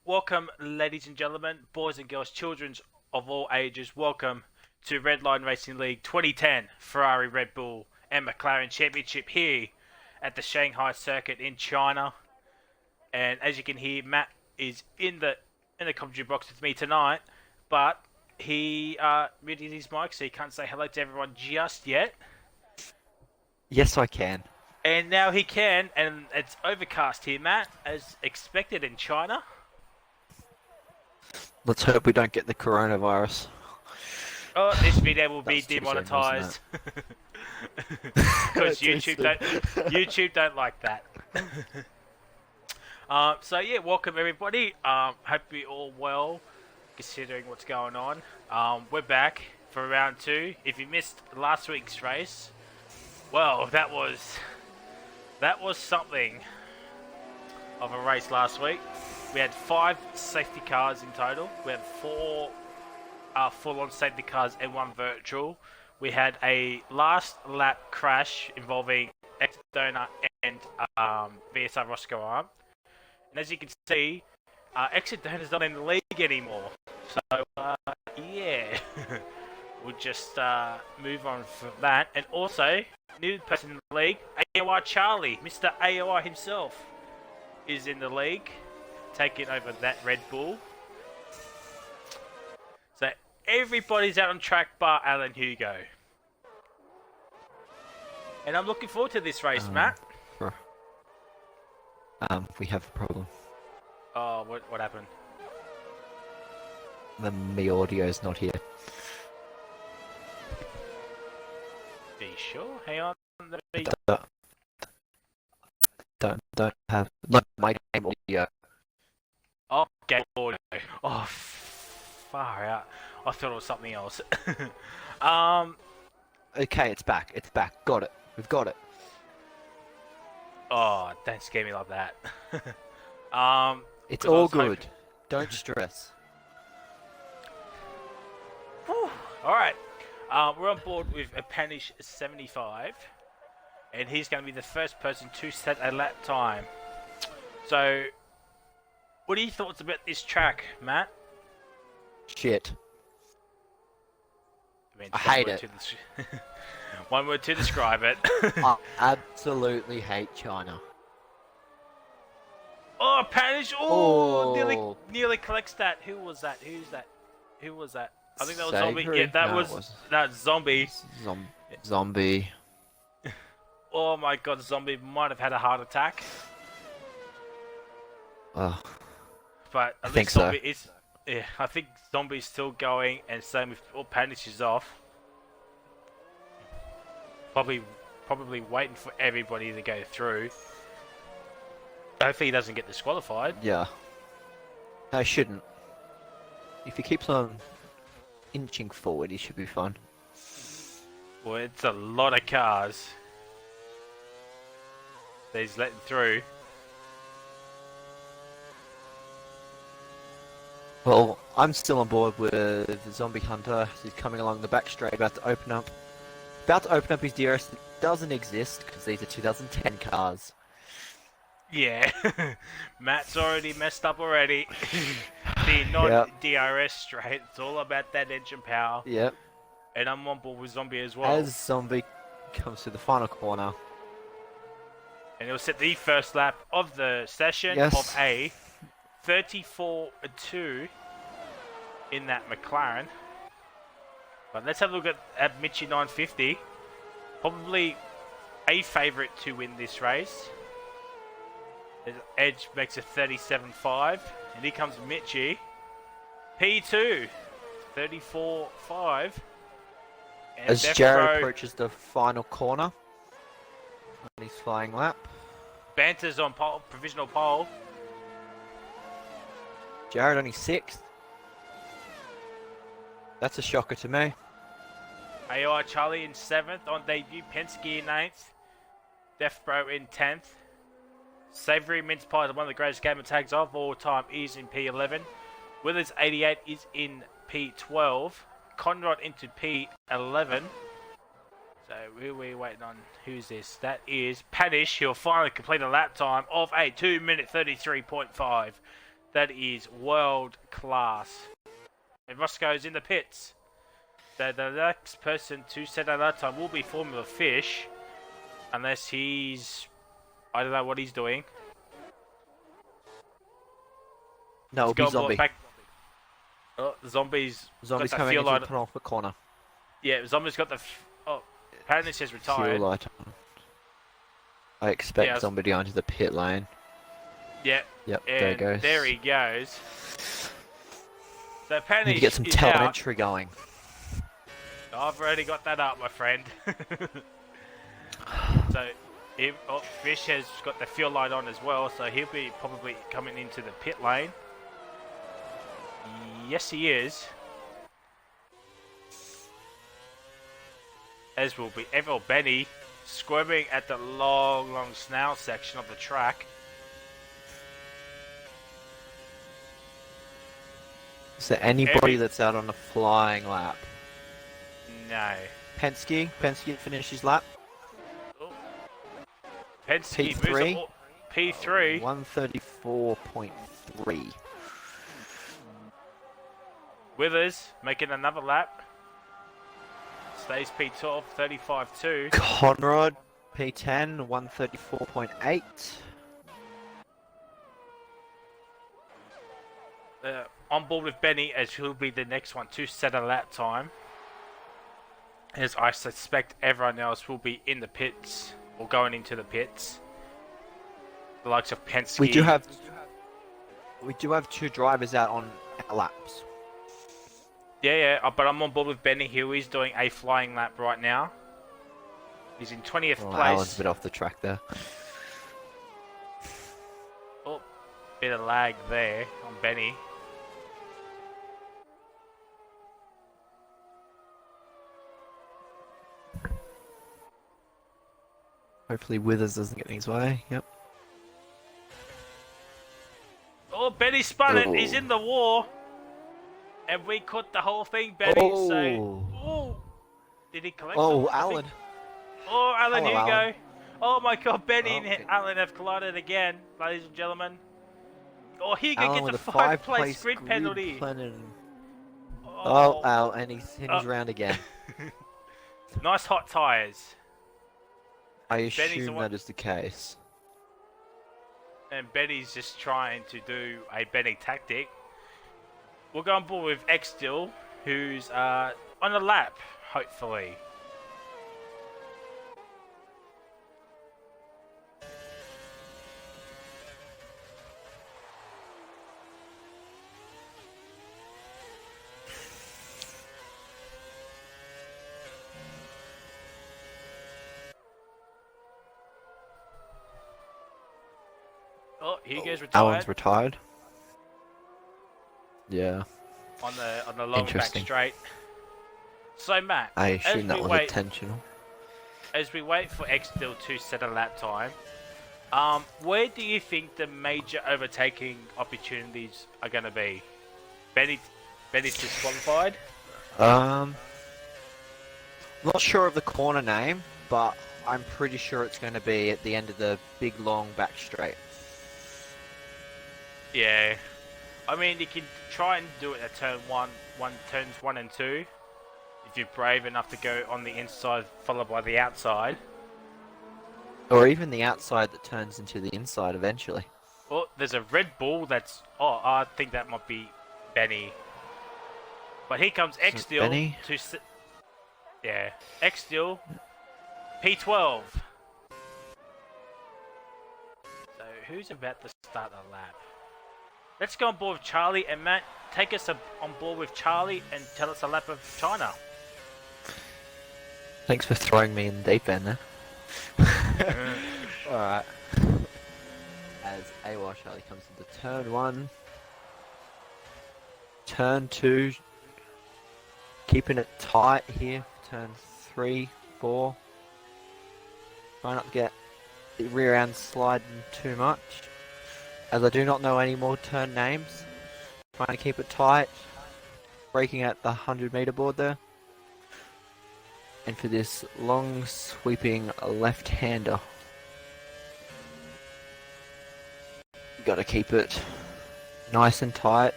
Welcome, ladies and gentlemen, boys and girls, children of all ages. Welcome to Redline Racing League 2010 Ferrari, Red Bull, and McLaren Championship here at the Shanghai Circuit in China. And as you can hear, Matt is in the commentary box with me tonight, but he muted his mic, so he can't say hello to everyone just yet. Yes, I can. And now he can, and it's overcast here, Matt, as expected in China. Let's hope we don't get the coronavirus. Oh, this video will be That's too soon, demonetized wasn't because Too YouTube don't like that. So yeah, welcome everybody. Hope you're all well, considering what's going on. We're back for round 2. If you missed last week's race, well, that was something of a race last week. We had 5 safety cars in total. We had 4 full-on safety cars and 1 virtual. We had a last lap crash involving Exodona and VSR Roscoe Arm. And as you can see, Exodona's not in the league anymore. So, yeah, we'll just move on from that. And also, new person in the league, AOR Charlie, Mr. AOR himself, is in the league, taking over that Red Bull. So everybody's out on track bar Alan Hugo. And I'm looking forward to this race, Matt. We have a problem. Oh, what happened? The audio's not here. Are you sure? Hang on. Don't have not my game audio. Oh, game audio. Oh, far out. I thought it was something else. Okay, it's back. It's back. Got it. We've got it. Oh, don't scare me like that. It's all good. Don't stress. Whew. All right. We're on board with a Panish 75, and he's going to be the first person to set a lap time. So, what are your thoughts about this track, Matt? Shit. I hate it. One word to describe it. I absolutely hate China. Oh, Panish! Oh, nearly collects that. Who was that? Who was that? I think that was Zombie. Yeah, that Zombie. Zombie. Oh my God, Zombie might have had a heart attack. Oh, but I think Zombie is. Yeah, I think Zombie's still going, and same with all Panish is off. Probably waiting for everybody to go through. Hopefully he doesn't get disqualified. Yeah. No, he shouldn't. If he keeps on inching forward, he should be fine. Well, it's a lot of cars that he's letting through. Well, I'm still on board with the Zombie Hunter. He's coming along the back straight, about to open up his DRS that doesn't exist because these are 2010 cars. Yeah, Matt's already messed up already. The non-DRS straight, it's all about that engine power. Yep. And I'm on board with Zombie as well. As Zombie comes to the final corner. And he'll set the first lap of the session of a 34-2 in that McLaren. But let's have a look at Mitchie 950. Probably a favourite to win this race. Edge makes a 37.5. And here comes Mitchie. P2. 34.5. As Jared approaches the final corner. On his flying lap. Banter's on pole, provisional pole. Jared only 6th. That's a shocker to me. AOR Charlie in 7th on debut. Penske in 8th. Death Bro in 10th. Savory Mince Pie, one of the greatest gamer tags of all time, is in P11. Withers 88 is in P12. Conrad into P11. So who are we waiting on? Who's this? That is Padish. He'll finally complete a lap time of a 2 minute 33.5. That is world class. And Roscoe's in the pits. The next person to set at that time will be Formula Fish. Unless he's... I don't know what he's doing. No, it'll be Zombie. Oh, Zombie's Zombie's got the coming fuel into light. the penultimate corner. Yeah, Zombie's got the... Oh, apparently it says retired. Fuel light on. I expect Yeah, Zombie to go into the pit lane. Yeah. Yep, And there he goes. there he goes. So apparently Need to get some he's telemetry going. I've already got that up, my friend. So, Fish has got the fuel light on as well, so he'll be probably coming into the pit lane. Yes, he is. As will be Everett Benny, squirming at the long snail section of the track. Is there anybody that's out on a flying lap? No. Penske finished his lap. Oh. Penske P3. moves P3. 134.3. Withers making another lap. Stays P12, 35.2. Conrad, P10, 134.8. On board with Benny, as he'll be the next one to set a lap time. As I suspect everyone else will be in the pits, or going into the pits. The likes of Penske. We do have two drivers out on laps. Yeah, but I'm on board with Benny here. He's doing a flying lap right now. He's in 20th Well, place. Alan's a bit off the track there. Oh, bit of lag there on Benny. Hopefully Withers doesn't get in his way. Yep. Oh, Benny spun it. Oh. He's in the war. And we caught the whole thing, Benny. Oh. So, oh. Did he collect Oh, some? Alan. Oh, Alan, Hello, here you Alan. go. Oh my God, Benny Oh, and okay. Alan have collided again, ladies and gentlemen. Oh, here you Alan get with the a five-place grid grid penalty. Oh, Al, and he's in his round again. Nice hot tyres. I Benny's the assume one- that is the case. And Benny's just trying to do a Benny tactic. We'll go on board with X still, who's on a lap, hopefully. Oh, here goes retired. Alan's retired. Yeah, on the long back Interesting. straight. So Matt, I as assume that we was wait, intentional. as we wait for Xdill to set a lap time, where do you think the major overtaking opportunities are going to be? Benny's disqualified. Not sure of the corner name, but I'm pretty sure it's going to be at the end of the big long back straight. Yeah, I mean you can try and do it at turns 1 and 2, if you're brave enough to go on the inside followed by the outside. Or even the outside that turns into the inside eventually. Oh, there's a Red Bull that's... Oh, I think that might be Benny. But here comes Xdill Benny? to... Yeah, Xdill, P12. So, who's about to start a lap? Let's go on board with Charlie, and Matt, take us on board with Charlie and tell us a lap of China. Thanks for throwing me in the deep end there. Alright. As AWA Charlie comes into turn 1. Turn 2. Keeping it tight here. Turn 3, 4. Try not to get the rear end sliding too much. As I do not know any more turn names. Trying to keep it tight. Braking at the 100-meter board there. And for this long sweeping left-hander, you gotta keep it Nice and tight.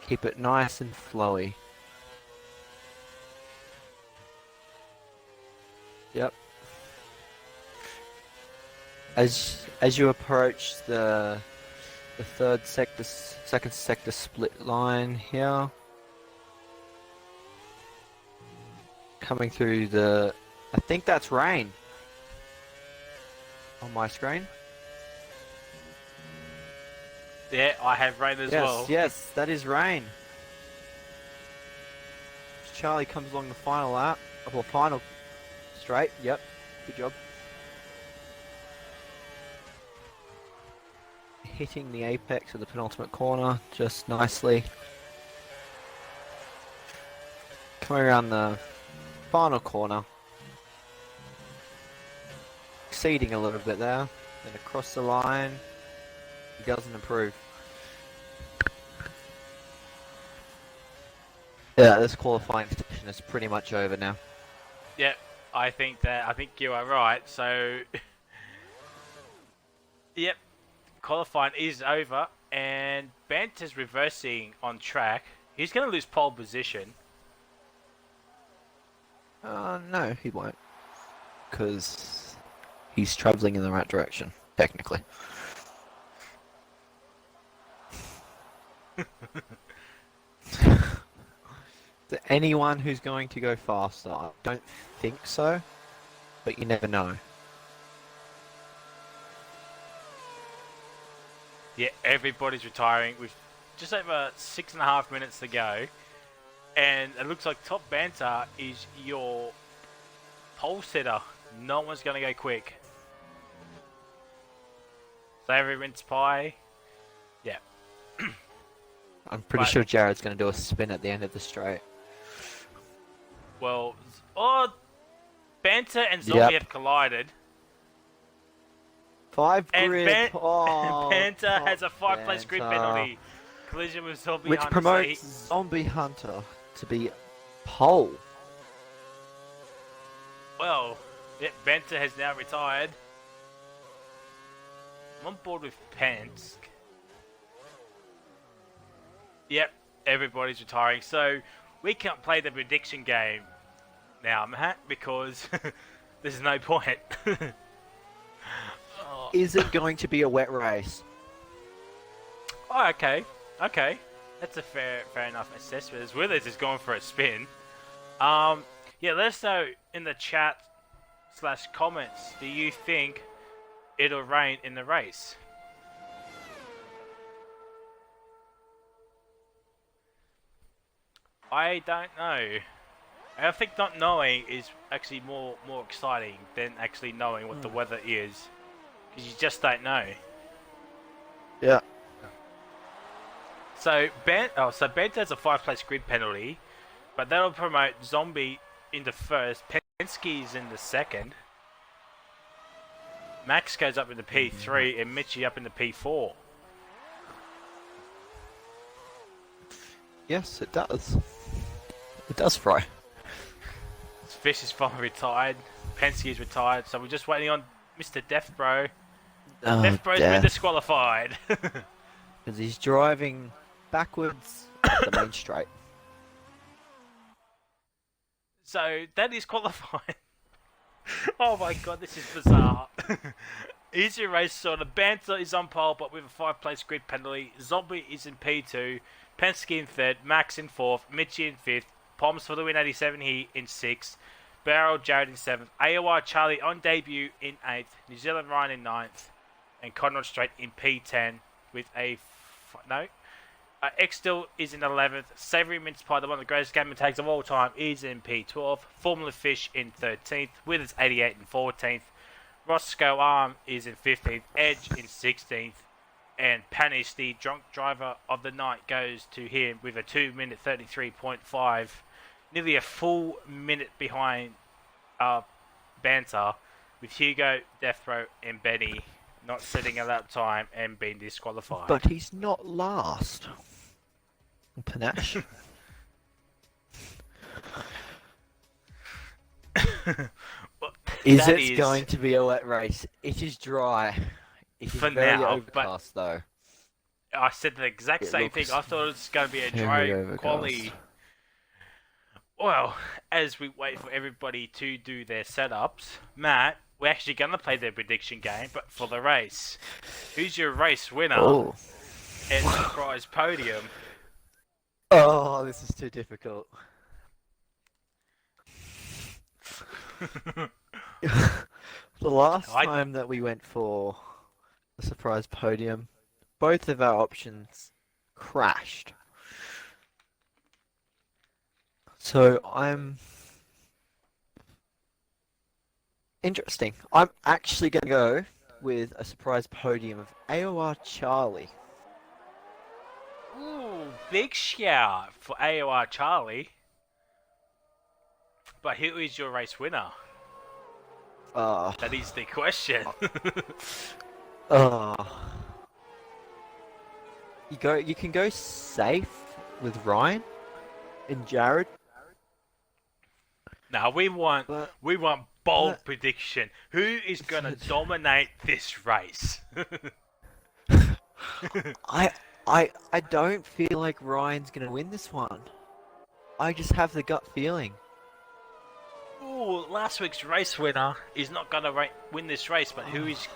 Keep it nice and flowy. Yep. As you approach the second sector split line here, coming through I think that's rain on my screen. Yeah, I have rain as well. Yes, that is rain. Charlie comes along the final lap, or final straight. Yep, good job. Hitting the apex of the penultimate corner just nicely. Coming around the final corner. Exceeding a little bit there. Then across the line. He doesn't improve. Yeah, this qualifying session is pretty much over now. Yeah, I think you are right. So, yep, qualifying is over, and Bent is reversing on track. He's going to lose pole position. No, he won't. Because he's travelling in the right direction, technically. Anyone who's going to go faster, I don't think so, but you never know. Yeah, everybody's retiring with just over 6.5 minutes to go, and it looks like top banter is your pole setter. No one's going to go quick. So every rinse pie. Yeah. I'm pretty sure Jared's going to do a spin at the end of the straight. Well, Banter and Zombie have collided. And grid. And Banter has a 5-place grid penalty. Collision with Zombie Which Hunter. promotes Zombie Hunter to be pole. Well, yeah, Banter has now retired. I'm on board with Penske. Yep, everybody's retiring. So we can't play the prediction game now, Matt, because there's no point. Is it going to be a wet race? Oh, okay. That's a fair enough assessment. As Withers is going for a spin. Yeah, let us know in the chat / comments. Do you think it'll rain in the race? I don't know. I think not knowing is actually more exciting than actually knowing what the weather is, because you just don't know. Yeah. So Bent has a 5-place grid penalty, but that'll promote Zombie into first. Penske's in the second. Max goes up into P3 and Mitchie up into P4. Yes, it does. It does, Fry. Fish is finally retired. Penske is retired, so we're just waiting on Mr. Death Bro. Death Bro's been disqualified. Because he's driving backwards up the main straight. So that is qualifying. Oh my god, this is bizarre. Easy race sort of. Banter is on pole, but with a 5-place grid penalty. Zombie is in P2. Penske in third. Max in fourth. Mitchie in fifth. Poms for the win 87 here in 6th. Barrel Jared in 7th. AOR Charlie on debut in 8th. New Zealand Ryan in 9th. And Conrad Straight in P10 with a... Extil is in 11th. Savoury Mince Pie, the one of the greatest game tags of all time, is in P12. Formula Fish in 13th. Withers 88 in 14th. Roscoe Arm is in 15th. Edge in 16th. And Panish, the drunk driver of the night, goes to him with a 2-minute 33.5. Nearly a full minute behind Banter, with Hugo, Death Row, and Benny not setting a lap time and being disqualified. But he's not last. Panache. Well, is it going to be a wet race? It is dry. It is for very now, overcast, though. I said the exact It same thing. looks I thought it was going to be a very dry quality. overcast. Well, as we wait for everybody to do their setups, Matt, we're actually going to play the prediction game, but for the race. Who's your race winner Oh. and surprise podium? Oh, this is too difficult. The last time that we went for a surprise podium, both of our options crashed. So I'm interesting. I'm actually going to go with a surprise podium of AOR Charlie. Ooh, big shout for AOR Charlie. But who is your race winner? That is the question. You can go safe with Ryan and Jared. Now we want bold prediction. Who is gonna dominate this race? I don't feel like Ryan's gonna win this one. I just have the gut feeling. Ooh, last week's race winner is not gonna win this race, but who is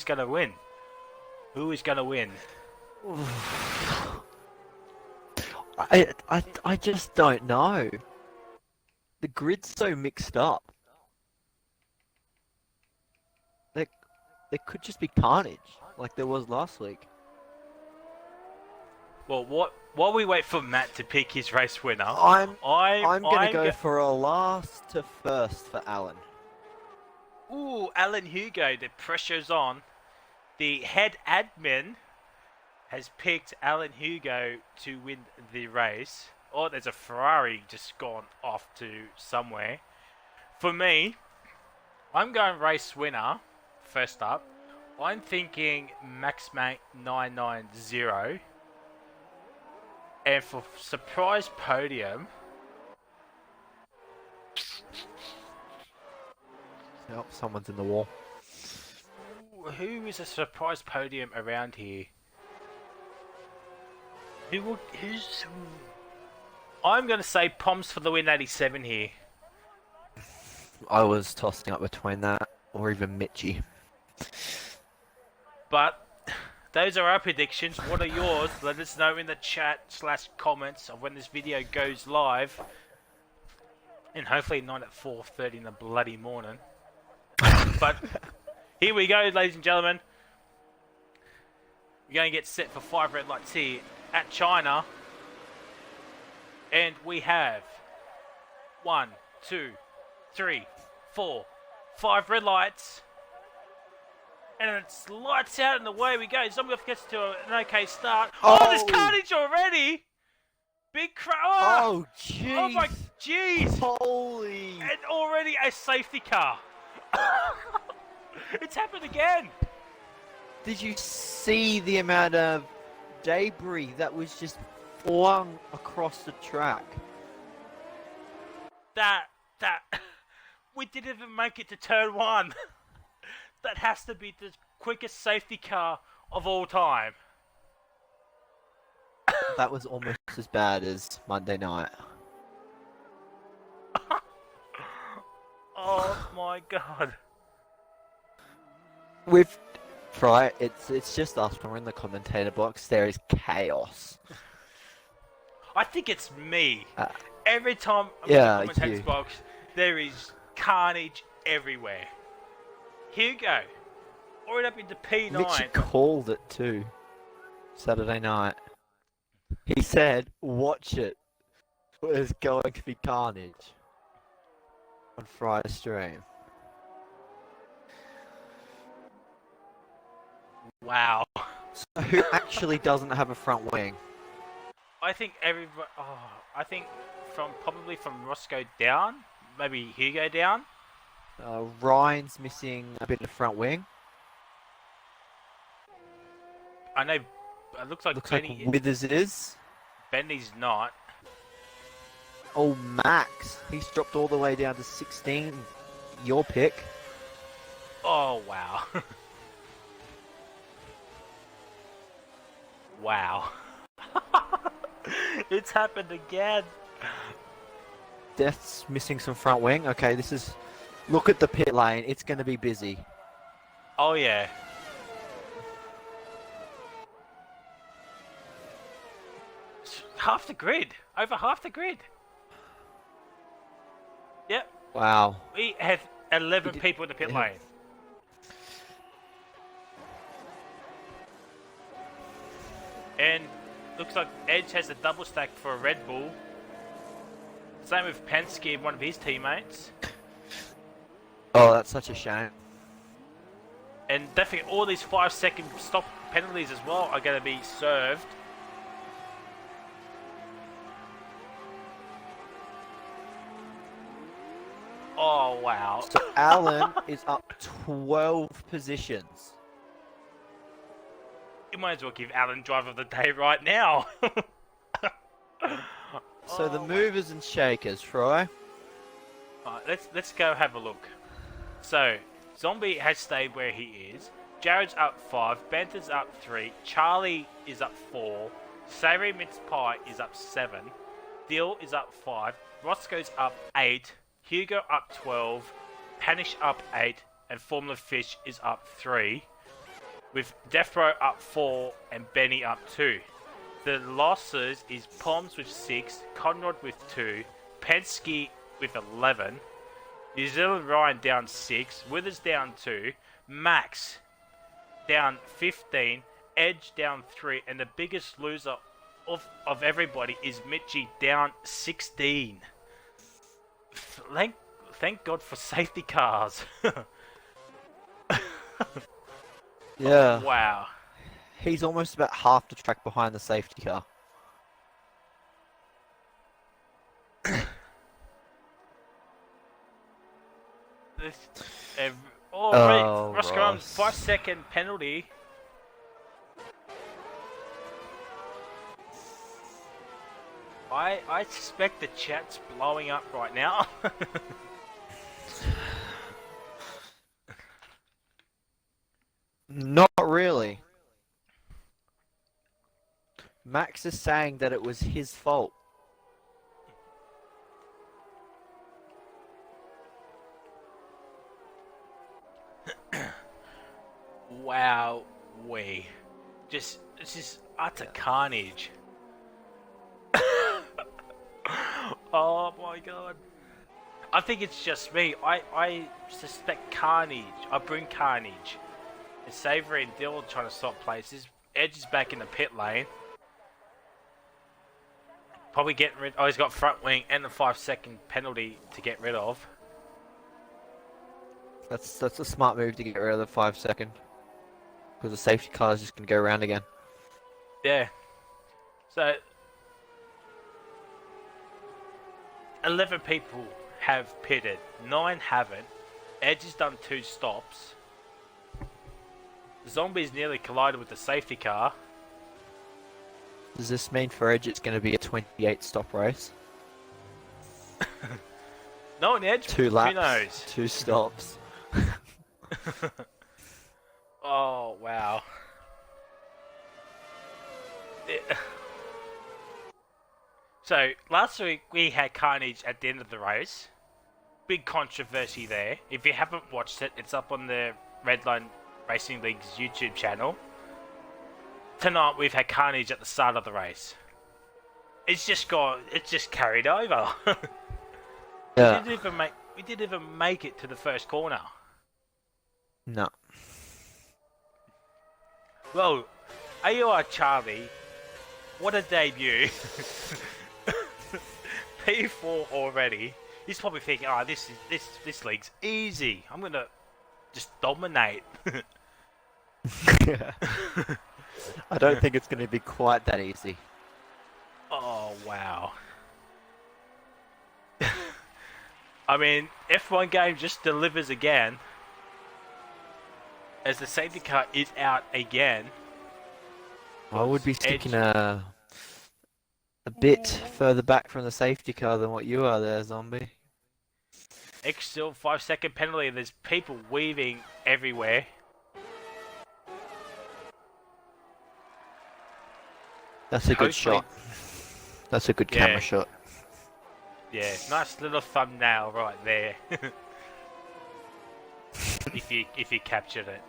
gonna win? Who is gonna win? I just don't know. The grid's so mixed up. There could just be carnage, like there was last week. Well, while we wait for Matt to pick his race winner, I'm gonna go for a last to first for Alan. Ooh, Alan Hugo, the pressure's on. The head admin has picked Alan Hugo to win the race. Oh, there's a Ferrari just gone off to somewhere. For me, I'm going race winner, first up. I'm thinking MaxMate 990. And for surprise podium... Oh, someone's in the wall. Who is a surprise podium around here? Who's... I'm going to say Poms for the win 87 here. I was tossing up between that or even Mitchie. But those are our predictions. What are yours? Let us know in the chat/comments of when this video goes live. And hopefully not at 4:30 in the bloody morning. But here we go, ladies and gentlemen. We're going to get set for 5 red lights here at China. And we have 1, 2, 3, 4, 5 red lights. And it's lights out and away we go. Zombie gets to an okay start. Oh, there's carnage already! Big crowd. Oh, jeez. Oh, my jeez. Holy. And already a safety car. It's happened again. Did you see the amount of debris that was just flung across the track? That we didn't even make it to turn 1. That has to be the quickest safety car of all time. That was almost as bad as Monday night. Oh my god. It's just us when we're in the commentator box. There is chaos. I think it's me. Every time I'm yeah, in the commentator's box, there is carnage everywhere. Hugo, already up into P9. Mitchie called it too. Saturday night. He said, watch it. There's going to be carnage. On Friday stream. Wow. So who actually doesn't have a front wing? I think everybody... I think probably from Roscoe down. Maybe Hugo down. Ryan's missing a bit of front wing. I know... It looks like Benny... like Withers is. Benny's not. Oh, Max. He's dropped all the way down to 16. Your pick. Oh, wow. wow. It's happened again. Death's missing some front wing. Okay, this is... Look at the pit lane. It's going to be busy. Oh yeah. Half the grid. Over half the grid. Yep. Wow. We have 11 people in the pit yeah. lane. And looks like Edge has a double stack for a Red Bull. Same with Penske and one of his teammates. Oh, that's such a shame. And definitely all these 5-second stop penalties as well are going to be served. Oh, wow. So Alan is up 12 positions. You might as well give Alan driver of the day right now. So the movers and shakers, Troy. Alright, let's go have a look. So, Zombie has stayed where he is. Jared's up 5, Benton's up 3, Charlie is up 4, Savory Mince Pie is up 7, Dill is up 5, Roscoe's up 8, Hugo up 12, Panish up 8, and Formula Fish is up 3, with Defro up 4 and Benny up 2. The losses is Poms with 6, Conrad with 2, Penske with 11, New Zealand Ryan down 6, Withers down 2, Max down 15, Edge down 3, and the biggest loser of everybody is Mitchie down 16. Thank God for safety cars. Yeah. Oh, wow. He's almost about half the track behind the safety car. Roscoe, Ross. 5-second penalty. I suspect the chat's blowing up right now. Not really. Max is saying that it was his fault. Wow, this is utter carnage. Oh my god. I think it's just me. I suspect carnage. I bring carnage. And Savory and Dill are trying to swap places. Edge is back in the pit lane. Probably getting rid... Oh, he's got front wing and the 5-second penalty to get rid of. That's a smart move to get rid of the 5-second. Because the safety car is just going to go around again. Yeah. So... 11 people have pitted. 9 haven't. Edge has done 2 stops. Zombies nearly collided with the safety car. Does this mean for Edge it's going to be a 28 stop race? No, an Edge. 2 laps. Who knows? 2 stops. Oh, wow. So, last week we had carnage at the end of the race. Big controversy there. If you haven't watched it, it's up on the Redline Racing League's YouTube channel. Tonight we've had carnage at the start of the race. It's just carried over. Yeah. We didn't even make it to the first corner. No. Well, AUR Charlie, what a debut. P4 already. He's probably thinking, oh, this league's easy. I'm gonna just dominate. I don't think it's going to be quite that easy. Oh, wow. I mean, F1 game just delivers again. As the safety car is out again. I would be sticking a bit further back from the safety car than what you are there, Zombie. Extra 5-second penalty. There's people weaving everywhere. That's a good Hopefully- shot. That's a good Yeah. camera shot. Yeah, nice little thumbnail right there. if you captured it.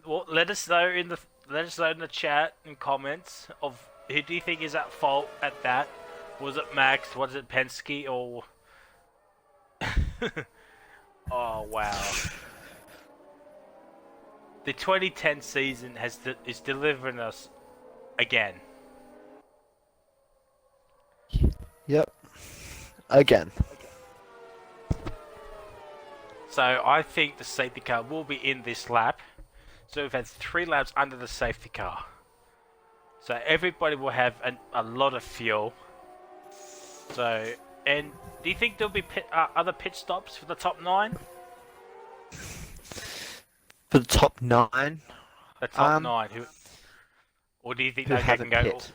Well, let us know in the chat and comments of who do you think is at fault at that. Was it Max? Was it Penske? Or oh wow, the 2010 season is delivering us again. Yep. Again. So I think the safety car will be in this lap. So we've had 3 laps under the safety car. So everybody will have a lot of fuel. So, and do you think there'll be other pit stops for the top 9? For the top 9, The top 9, or do you think who they can haven't go pit?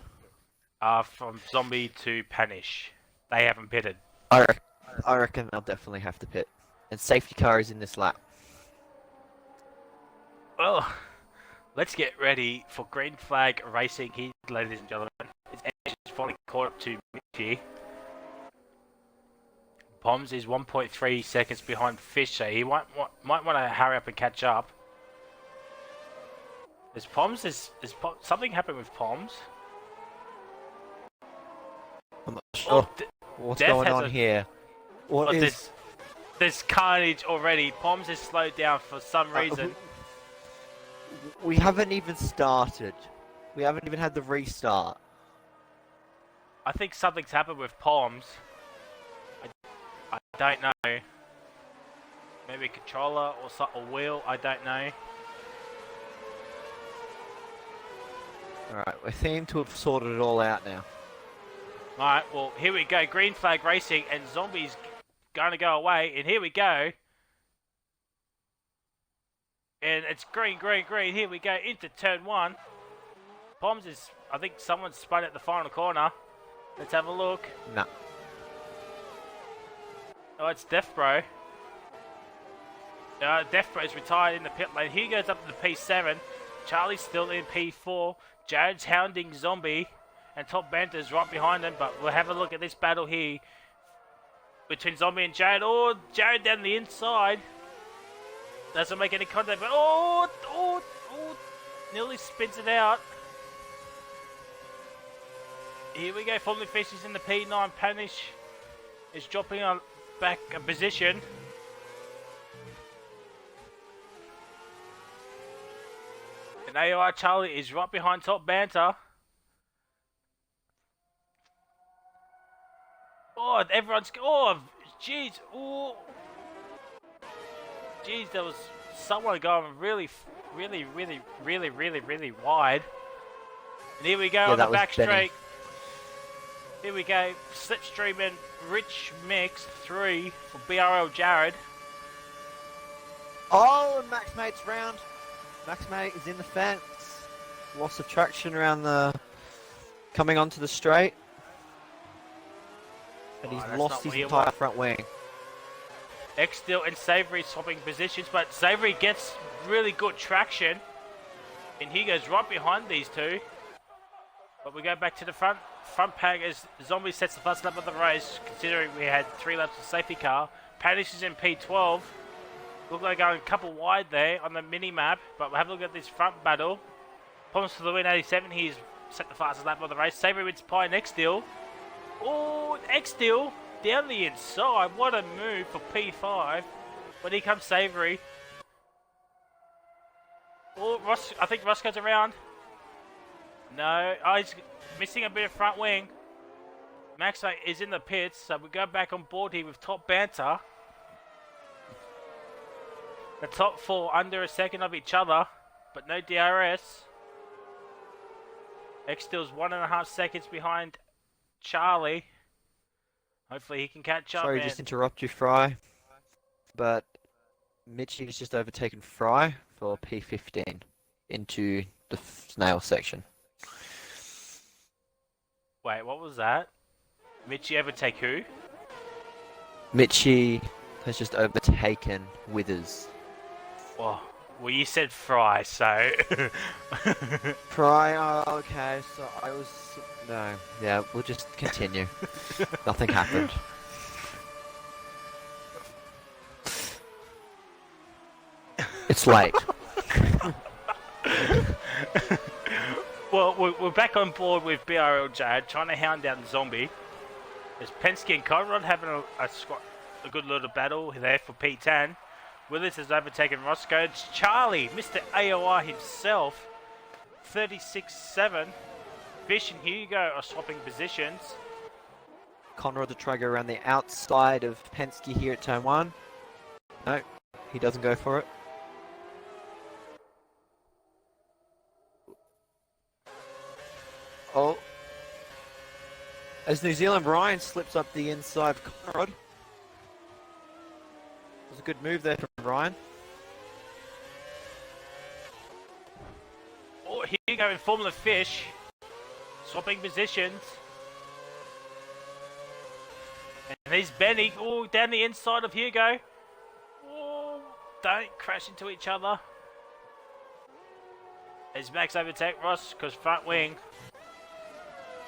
from Zombie to Panish? They haven't pitted. I reckon they'll definitely have to pit. And safety car is in this lap. Well, let's get ready for green flag racing here, ladies and gentlemen. It's finally caught up to Mickey. Poms is 1.3 seconds behind Fish, so he might want to hurry up and catch up. Is something happened with Poms? I'm not sure what's going on here. What is... There's carnage already. Poms is slowed down for some reason. We haven't even started. We haven't even had the restart. I think something's happened with Poms. I don't know. Maybe a controller or a wheel. I don't know. Alright, we seem to have sorted it all out now. Alright, well, here we go. Green flag racing and Zombie's going to go away. And here we go. And it's green, green, green. Here we go into turn 1. Poms is... I think someone spun at the final corner. Let's have a look. No. Oh, it's Death Bro. Death Bro is retired in the pit lane. He goes up to the P7. Charlie's still in P4. Jared's hounding Zombie. And Top Banter's right behind him. But we'll have a look at this battle here. Between Zombie and Jared. Oh, Jared down the inside. Doesn't make any contact. But oh, nearly spins it out. Here we go. Formally Fish is in the P9. Panish is dropping back a position. And AOR Charlie is right behind Top Banter. Oh, everyone's... Oh, jeez. Oh. Jeez, there was someone going really wide. And here we go on the back straight. Here we go. Slipstream and Rich Mix 3 for BRL Jared. Oh, and Max Mate's round. Max Mate is in the fence. Lost of traction around the... coming onto the straight. And he's lost his entire front wing. X-Steel and Savory swapping positions, but Savory gets really good traction. And he goes right behind these two. But we go back to the front pack as Zombie sets the first lap of the race, considering we had 3 laps of safety car. Panish is in P12. Look like going a couple wide there on the mini-map, but we'll have a look at this front battle. Poms for the win, 87. He's set the fastest lap of the race. Savory wins Pie and X-Steel. Oh, X-Steel down the inside. What a move for P5. But here comes Savory. Oh, Ross, I think Ross goes around. No, he's missing a bit of front wing. Max is in the pits, so we go back on board here with Top Banter. The top 4 under a second of each other, but no DRS. X-Steel's 1.5 seconds behind Charlie. Hopefully he can catch up. Sorry, just interrupt you, Fry. But Mitchie has just overtaken Fry for P15 into the snail section. Wait, what was that? Mitchie overtake who? Mitchie has just overtaken Withers. Well, you said fry, so... Try. Oh, okay. So I was. No. Yeah, we'll just continue. Nothing happened. It's late. Well, we're back on board with BRL Jad, trying to hound down Zombie. There's Penske and Conrad having a good little battle there for P10. Willis has overtaken Roscoe. It's Charlie, Mr. AOR himself, 36-7. Fish and Hugo are swapping positions. Conrad to try to go around the outside of Penske here at turn 1. No, he doesn't go for it. Oh. As New Zealand Ryan slips up the inside of Conrad. It was a good move there from Ryan. Oh, Hugo in Formula Fish, swapping positions. And there's Benny, oh, down the inside of Hugo. Oh, don't crash into each other. As Max overtake Ross, because front wing.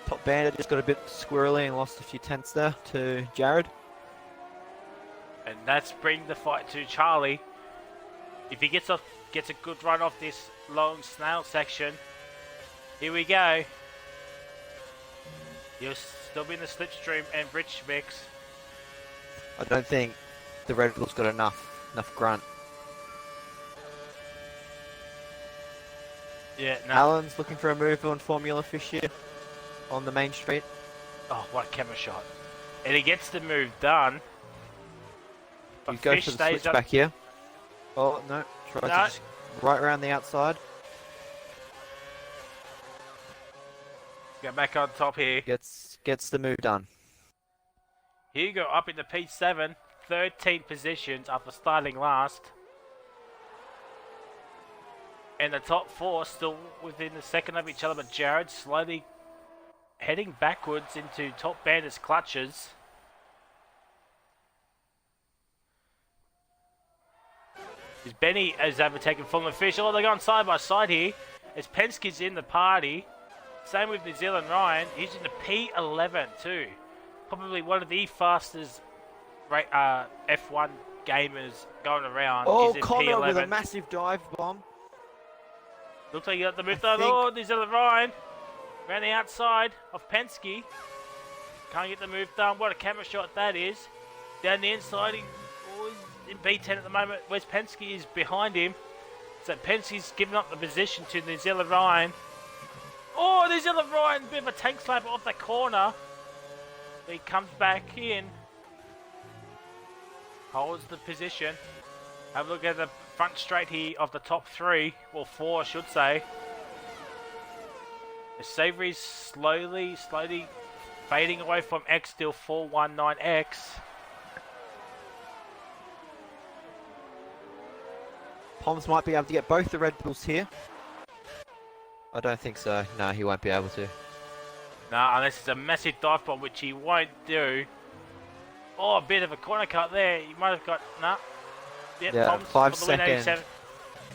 Top Bandit just got a bit squirrely and lost a few tenths there to Jared. And that's bringing the fight to Charlie. If he gets a good run off this long snail section, here we go. He'll still be in the slipstream and bridge mix. I don't think the Red Bull's got enough grunt. Yeah, no. Alan's looking for a move on Formula Fish here on the main street. Oh, what a camera shot. And he gets the move done. You But go Fish for the stays switch up. back here. Oh, no. Try to just right around the outside. Get back on top here. Gets the move done. Hugo up in the P7, 13 positions after starting last. And the top 4 still within the second of each other, but Jared slowly heading backwards into Top Bandit's clutches. Is Benny has overtaken Formula Fish. Oh, they're going side by side here. As Penske's in the party. Same with New Zealand Ryan. He's in the P11 too. Probably one of the fastest F1 gamers going around. Oh, is in Conrad P11. with a massive dive bomb. Looks like he got the move done. Oh, New Zealand Ryan. Around the outside of Penske. Can't get the move done. What a camera shot that is. Down the inside. He's in B10 at the moment. Where's Penske is behind him. So Penske's giving up the position to New Zealand Ryan. Oh, New Zealand Ryan. Bit of a tank slap off the corner. He comes back in. Holds the position. Have a look at the front straight here of the top 3. Well, 4 I should say. The Savory's slowly fading away from X, still 419X. Poms might be able to get both the Red Bulls here. I don't think so. No, he won't be able to. No, unless it's a massive dive bomb, which he won't do. Oh, a bit of a corner cut there. He might have got... Nah. Yep, Yeah, Poms 5 for the win, seconds. 87.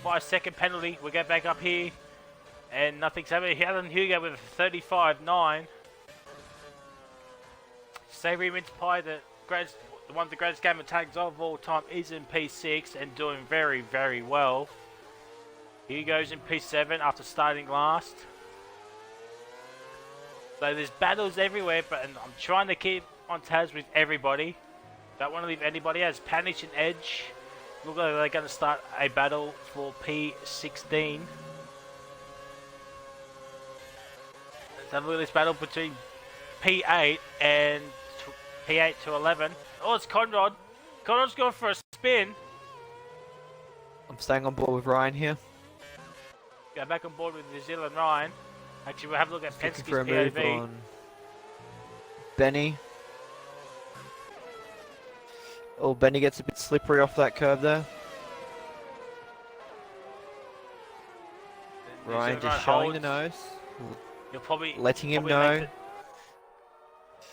5-second penalty. We get back up here. And nothing's happening. Alan Hugo with a 35.9. Savory Mince Pie, one of the greatest gamer tags of all time, is in P6 and doing very, very well. Hugo's in P7 after starting last. So there's battles everywhere, but I'm trying to keep on tabs with everybody. Don't want to leave anybody out. It's Panish and Edge. Look like they're going to start a battle for P16. Let's have a look at this battle between P8 and P8 to 11. Oh, it's Conrad. Conrad's going for a spin. I'm staying on board with Ryan here. Go back on board with New Zealand Ryan. Actually, we'll have a look at Looking Penske's for a move POV. on Benny. Oh, Benny gets a bit slippery off that curve there. New Ryan Zealand just showing the holds. nose. You'll probably Letting him probably know.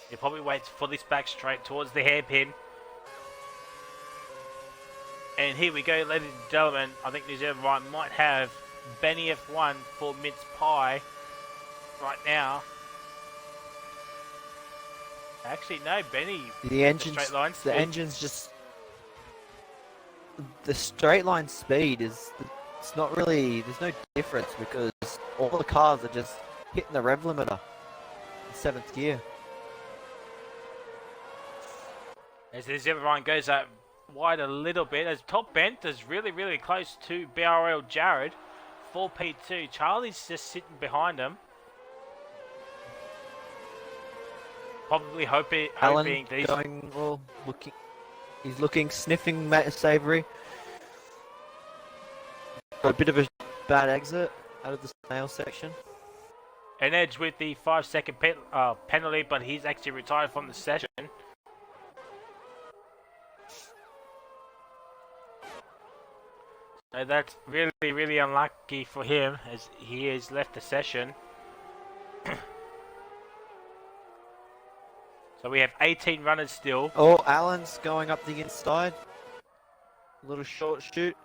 You'll probably wait for this back straight towards the hairpin. And here we go, ladies and gentlemen. I think New Zealand Ryan might have Benny F1 for mince pie right now. Actually, no, Benny. The engines, straight line the speed. engine's just the straight line speed is. It's not really. There's no difference because all the cars are just hitting the rev limiter in 7th gear. As the New Zealand Ryan goes out wide a little bit, as top bent is really, really close to BRL Jared for P2. Charlie's just sitting behind him. Probably hoping Alan these. going well, looking. He's looking, sniffing Savoury. Got a bit of a bad exit out of the snail section. An edge with the 5-second penalty, but he's actually retired from the session. So that's really, really unlucky for him as he has left the session. So we have 18 runners still. Oh, Alan's going up the inside. A little short shoot.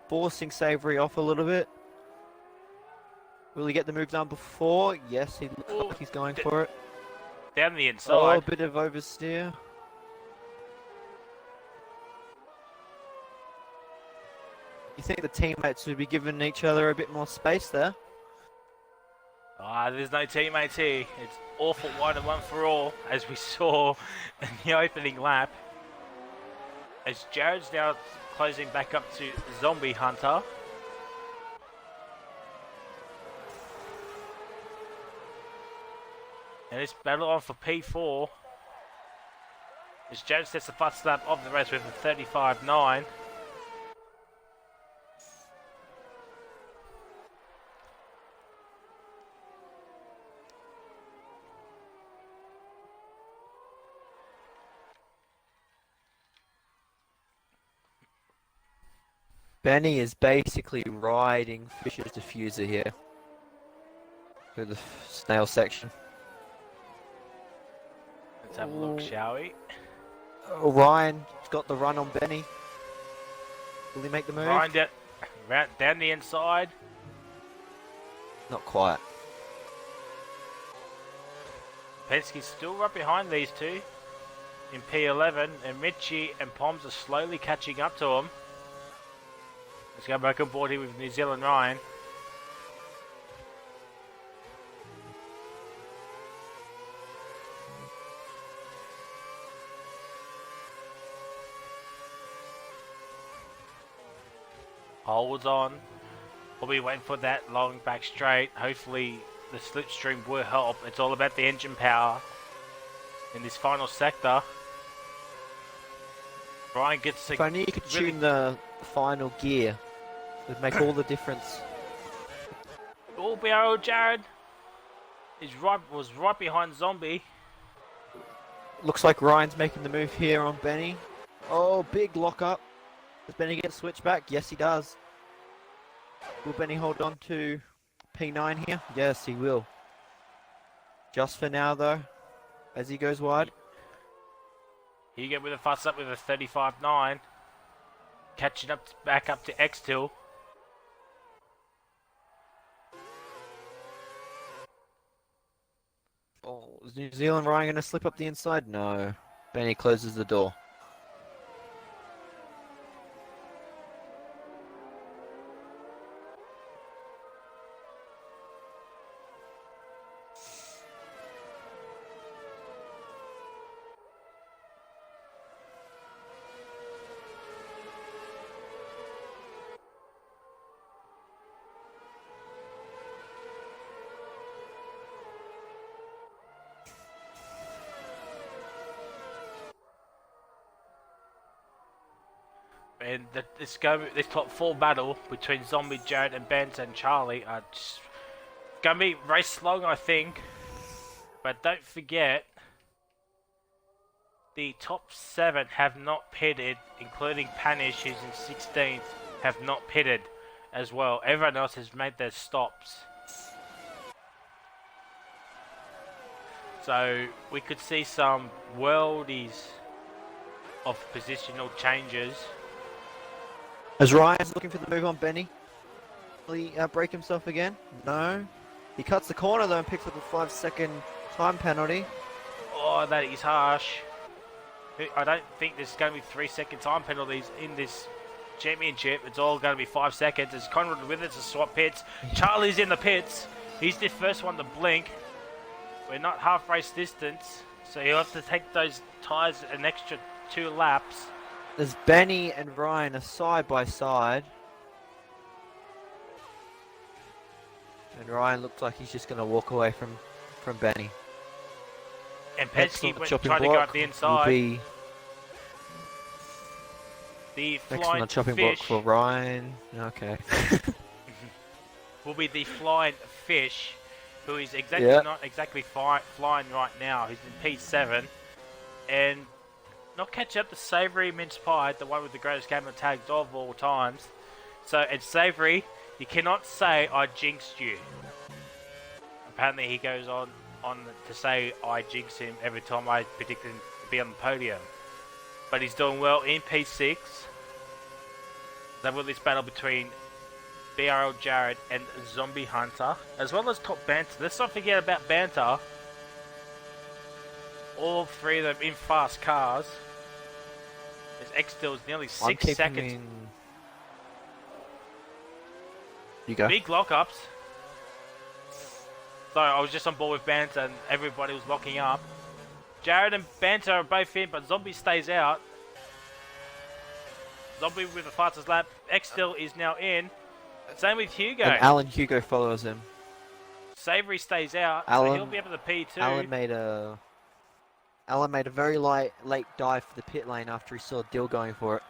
Forcing Savoury off a little bit. Will he get the move done before? Yes, he looks like he's going for it. Down the Oh, inside. a bit of oversteer. You think the teammates would be giving each other a bit more space there? There's no teammates here. It's awful wide and one for all, as we saw in the opening lap. As Jared's now closing back up to Zombie Hunter. And it's battle on for P4. As Jared sets the first lap of the race with a 35.9. Benny is basically riding Fisher's diffuser here. Through the snail section. Let's have a look, shall we? Oh, Ryan's got the run on Benny. Will he make the move? Ryan down the inside. Not quite. Penske's still right behind these two in P11, and Mitchie and Poms are slowly catching up to him. Let's go back on board here with New Zealand Ryan. Holds on. We'll be waiting for that long back straight. Hopefully the slipstream will help. It's all about the engine power in this final sector. Ryan gets to... If only you could tune the final gear. It would make all the difference. Oh, BRL Jared was right behind Zombie. Looks like Ryan's making the move here on Benny. Oh, big lock up. Does Benny get switched back? Yes, he does. Will Benny hold on to P9 here? Yes, he will. Just for now, though, as he goes wide. He get with a fuss up with a 35.9. Catching up back up to X-Till. Oh, is New Zealand Ryan going to slip up the inside? No. Benny closes the door. And this top 4 battle between Zombie, Jared, and Benz and Charlie are just going to be race long, I think. But don't forget, the top 7 have not pitted, including Panish, who's in 16th, have not pitted as well. Everyone else has made their stops. So we could see some worldies of positional changes As Ryan's looking for the move on Benny. Will he break himself again? No. He cuts the corner though and picks up a 5-second time penalty. Oh, that is harsh. I don't think there's going to be 3-second time penalties in this championship. It's all going to be 5 seconds. As Conrad with it to swap pits. Charlie's in the pits. He's the first one to blink. We're not half race distance, so he'll have to take those tyres an extra 2 laps. As Benny and Ryan are side by side. And Ryan looks like he's just going to walk away from Benny. And Penske Excellent trying to go up the inside. Be the flying excellent chopping block fish for Ryan. Okay. will be the flying fish, who is not exactly flying right now. He's in P7, and not catch up to Savoury Mince Pie, the one with the greatest gamer tags of all times. So it's Savoury. You cannot say I jinxed you. Apparently he goes on to say I jinx him every time I predict him to be on the podium. But he's doing well in P6. They've got this battle between BRL Jared and Zombie Hunter, as well as Top Banter. Let's not forget about Banter. All three of them in fast cars. His X still is nearly 6 seconds. You go. Big lockups. So I was just on board with Banter and everybody was locking up. Jared and Banter are both in, but Zombie stays out. Zombie with the fastest lap. X still is now in. Same with Hugo. And Alan Hugo follows him. Savoury stays out, Alan, so he'll be up at the P2. Alan made a very late dive for the pit lane after he saw Dill going for it.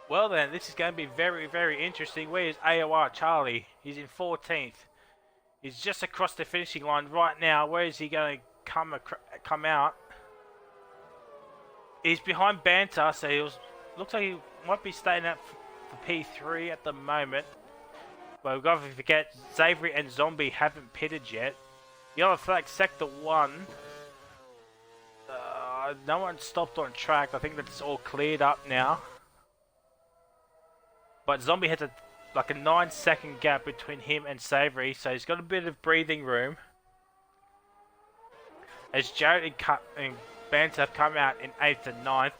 Well then, this is going to be very, very interesting. Where's AOR Charlie? He's in 14th. He's just across the finishing line right now. Where is he going to come out? He's behind Banter, so looks like he might be staying up for P3 at the moment. But we've got to forget, Savoury and Zombie haven't pitted yet. Yellow flag sector 1. No one stopped on track. I think that's all cleared up now. But Zombie has a 9-second gap between him and Savoury, so he's got a bit of breathing room. As Jared and Banter have come out in 8th and 9th,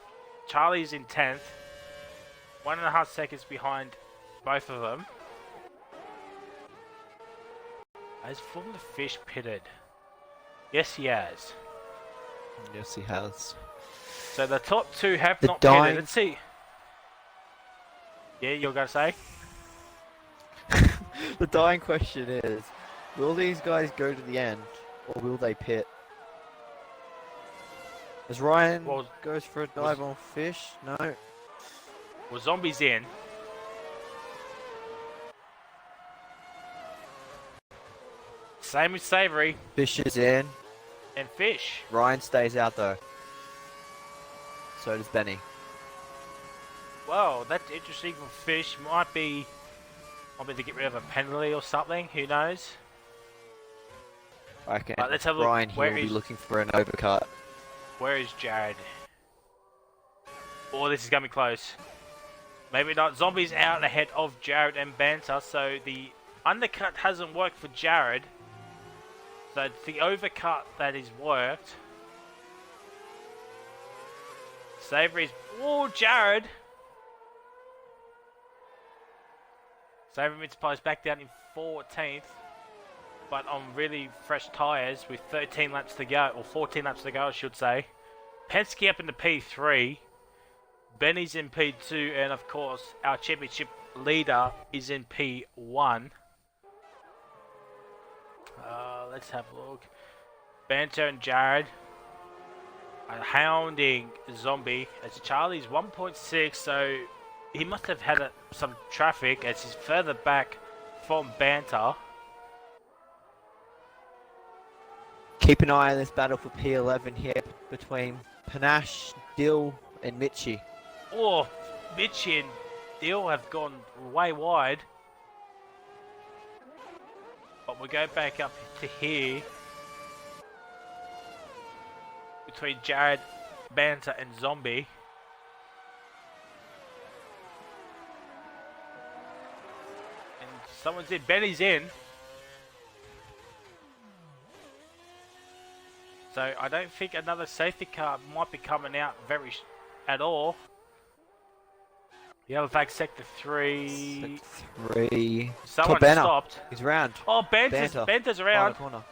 Charlie's in 10th. 1.5 seconds behind both of them. Has Formula Fish pitted? Yes, he has. Yes, he has. So the top two have not pitted. Let's see. Yeah, you're going to say? The dying question is, will these guys go to the end, or will they pit? As Ryan goes for a dive on Fish, no. Well, Zombie's in. Same with Savoury. Fish is in. And Fish. Ryan stays out though. So does Benny. Well, that's interesting for Fish. Might be to get rid of a penalty or something. Who knows? I reckon let's have a look. Ryan here will be looking for an overcut. Where is Jared? Oh, this is going to be close. Maybe not. Zombie's out ahead of Jared and Banter, so the undercut hasn't worked for Jared. So it's the overcut that is worked. Savoury's... Oh, Jared! Savoury Mid-Supplies back down in 14th. But on really fresh tyres with 13 laps to go, or 14 laps to go I should say. Penske up in the P3. Benny's in P2, and of course our championship leader is in P1. Let's have a look. Banter and Jared are hounding Zombie as Charlie's 1.6, so he must have had some traffic as he's further back from Banter. Keep an eye on this battle for P11 here between Panache, Dill and Mitchie. Oh, Mitchie and Dill have gone way wide. But we go back up to here. Between Jared Banter and Zombie. And someone's in. Benny's in. So I don't think another safety car might be coming out at all. Yellow flag sector 3. Sector 3. Someone Banner. stopped. He's round. Oh, Banter's around. Corner.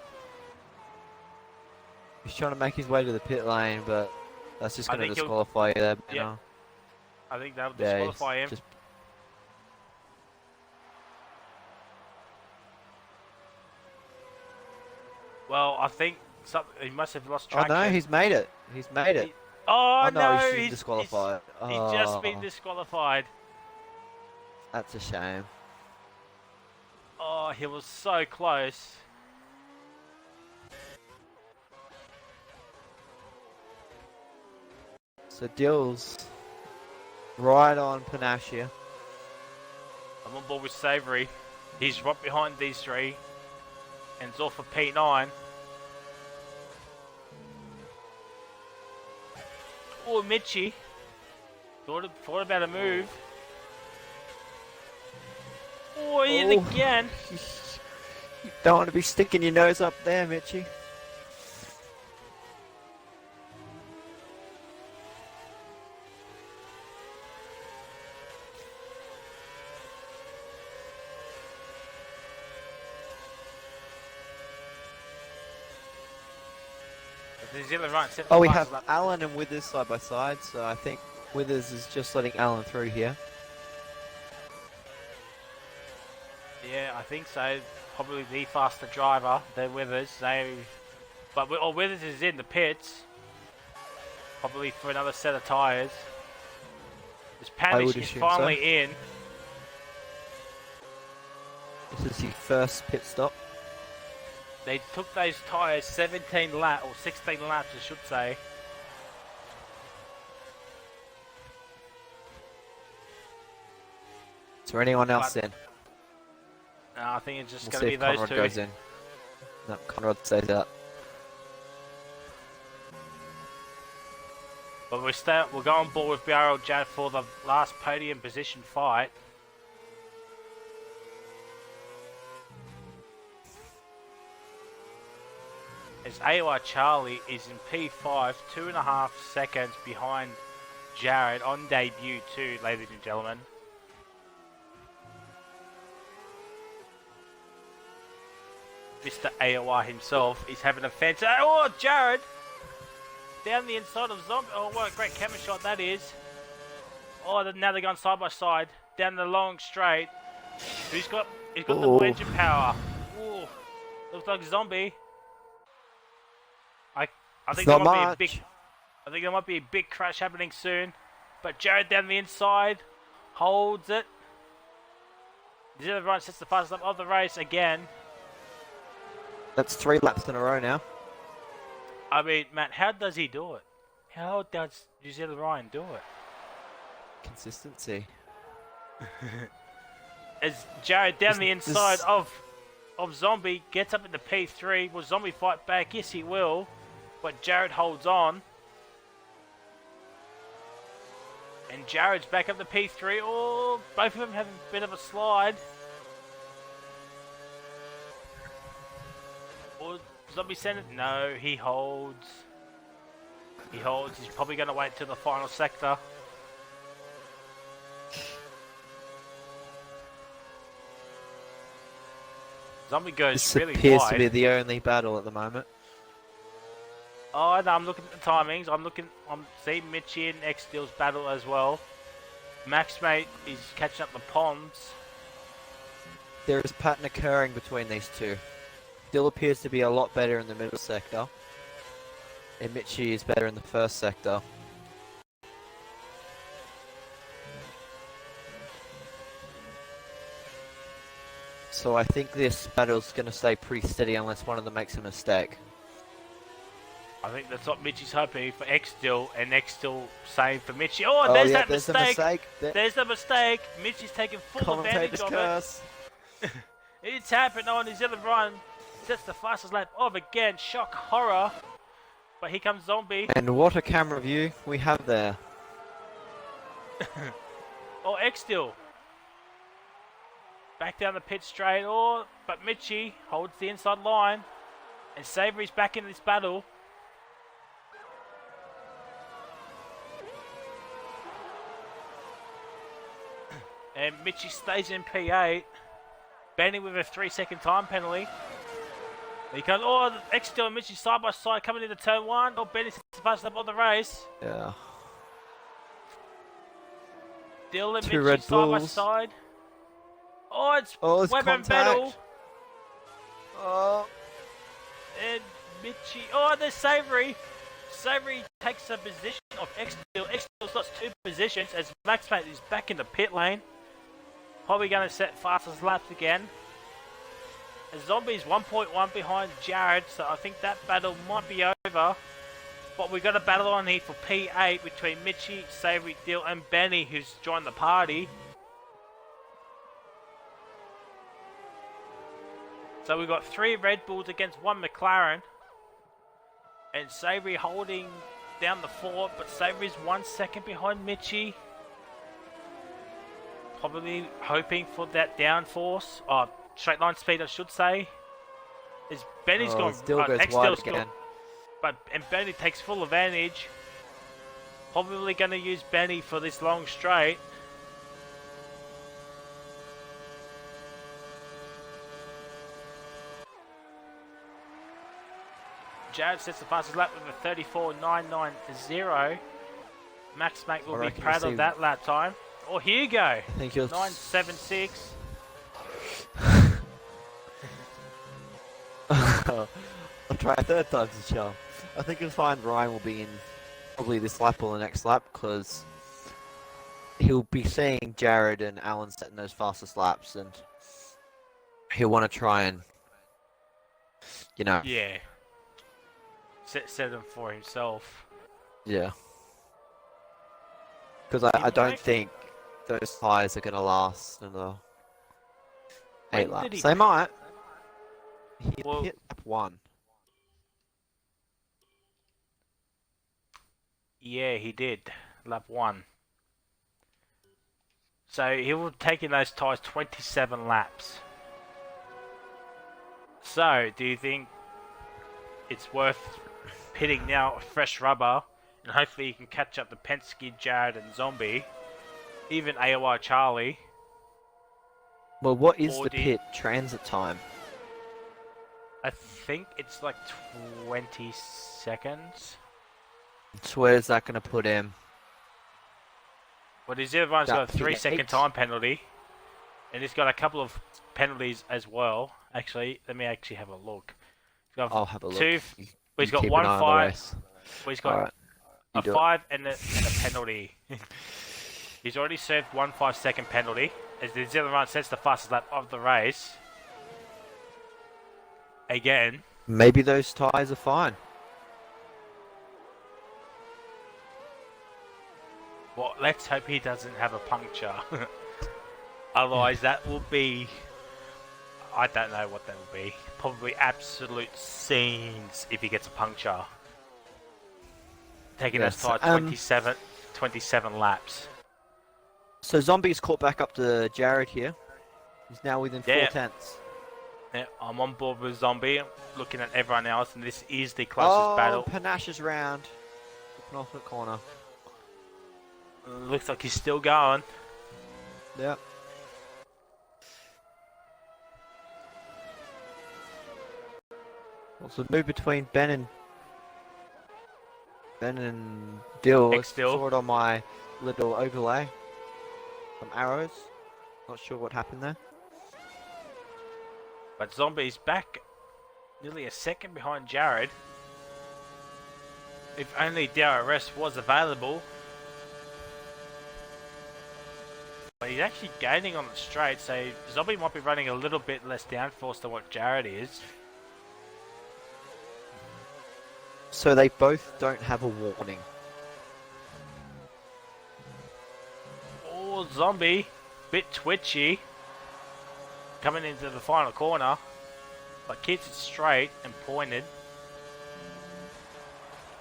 He's trying to make his way to the pit lane, but that's just going to disqualify you there. Yeah. I think that'll disqualify him. Well, I think he must have lost traction. Oh no, he's made it. He's made it. Oh no, he's disqualified. He's just been disqualified. That's a shame. Oh, he was so close. So Dill's right on Panache here. I'm on board with Savory. He's right behind these three. And it's off for P9. Oh, Mitchie. Thought about a move. Oh, he is again. You don't want to be sticking your nose up there, Mitchie. Oh, we have Alan and Withers side by side, so I think Withers is just letting Alan through here. Yeah, I think so. Probably the faster driver than Withers. But Withers is in the pits. Probably for another set of tyres. This Panish is finally in. This is his first pit stop. They took those tyres 17 laps, or 16 laps I should say. Is there anyone else in? No, I think it's just going to be those Conrad two. Goes in. No, Conrad stays out. But we'll go on board with BRL Jad for the last podium position fight. As AOR Charlie is in P5, 2.5 seconds behind Jared on debut too, ladies and gentlemen. Mr. AOR himself is having a fancy... Oh, Jared! Down the inside of Zombie. Oh, what a great camera shot that is. Oh, now they're going side by side. Down the long straight. He's got the more engine power. Ooh, looks like Zombie. I think there might be a big crash happening soon. But Jared down the inside holds it. The other run sets the fastest lap of the race again. That's 3 laps in a row now. I mean, Matt, how does he do it? How does New Zealand Ryan do it? Consistency. As Jared down the inside of Zombie gets up in the P3, will Zombie fight back? Yes, he will. But Jared holds on. And Jared's back up the P3. Oh, both of them have a bit of a slide. Or Zombie send it? No, he holds. He holds. He's probably going to wait till the final sector. Zombie goes this really appears wide. to be the only battle at the moment. Oh no, I'm looking at the timings. I'm seeing Mitchie and X Steel's battle as well. Max Mate is catching up the ponds. There is a pattern occurring between these two. Dill appears to be a lot better in the middle sector. And Mitchie is better in the first sector. So I think this battle's going to stay pretty steady unless one of them makes a mistake. I think that's what Mitchie's hoping for X Steel, and X Steel saying for Mitchie. Oh, there's that mistake. There's the mistake. Mitchie's taking full advantage of it. It's happened on his other run. That's the fastest lap of again. Shock horror. But here comes Zombie. And what a camera view we have there. Or X-Steel. Back down the pit straight. But Mitchie holds the inside line. And Savory's back in this battle. And Mitchie stays in P8. Benny with a 3-second time penalty. He comes, X-Steel and Mitchie side by side coming into turn 1. Benny sits the fastest lap of the race. Yeah. Dill and Two Mitchie Red side by Bulls. side. It's It's Webber and contact. Vettel. Oh. And Mitchie, there's Savory. Savory takes a position of X-Steel. X-Steel's lost 2 positions as Max Mate is back in the pit lane. Probably going to set fastest laps again. And Zombie's 1.1 behind Jared, so I think that battle might be over. But we've got a battle on here for P8 between Mitchie, Savory, Dill and Benny, who's joined the party. So we've got 3 Red Bulls against 1 McLaren. And Savory holding down the fort, but Savory's 1 second behind Mitchie. Probably hoping for that downforce. Straight line speed, I should say. Is Benny's gone. Still goes wide again. And Benny takes full advantage. Probably going to use Benny for this long straight. Jared sets the fastest lap with a 34.990. Max Mate will be proud of that lap time. Here you go. I think you'll 9.76. I'll try a third time's the charm. I think you'll find Ryan will be in probably this lap or the next lap because he'll be seeing Jared and Alan setting those fastest laps and he'll want to try and, Yeah. Set them for himself. Yeah. Because I don't think those tyres are going to last another 8 laps. They might. He hit lap 1. Yeah, he did. Lap 1. So he will take in those tyres 27 laps. So, do you think it's worth pitting now fresh rubber and hopefully you can catch up the Penske, Jared and Zombie, even AOI Charlie? Well, what is the pit transit time? I think it's like 20 seconds. So where's that going to put him? Well, the other one's got a 3 P8. second time penalty. And he's got a couple of penalties as well. Actually, let me actually have a look. I'll have a look. He's got keep 1 an eye on the 5. race. Well, he's got a 5 and a penalty. He's already served 1 5-second penalty. As the other one sets the fastest lap of the race. Again. Maybe those tyres are fine. Well, let's hope he doesn't have a puncture. Otherwise, that will be... I don't know what that will be. Probably absolute scenes if he gets a puncture. Taking us to 27 laps. So Zombie's caught back up to Jared here. He's now within 4 tenths. Yeah, I'm on board with Zombie. I'm looking at everyone else, and this is the closest battle. Panache is round. Looking off the corner. Looks like he's still going. Yeah. What's the move between Ben and Dill? I saw it on my little overlay. Some arrows. Not sure what happened there. But Zombie's back nearly a second behind Jared. If only DRS was available. But he's actually gaining on the straight, so Zombie might be running a little bit less downforce than what Jared is. So they both don't have a warning. Oh, Zombie, bit twitchy. Coming into the final corner, but keeps it straight and pointed.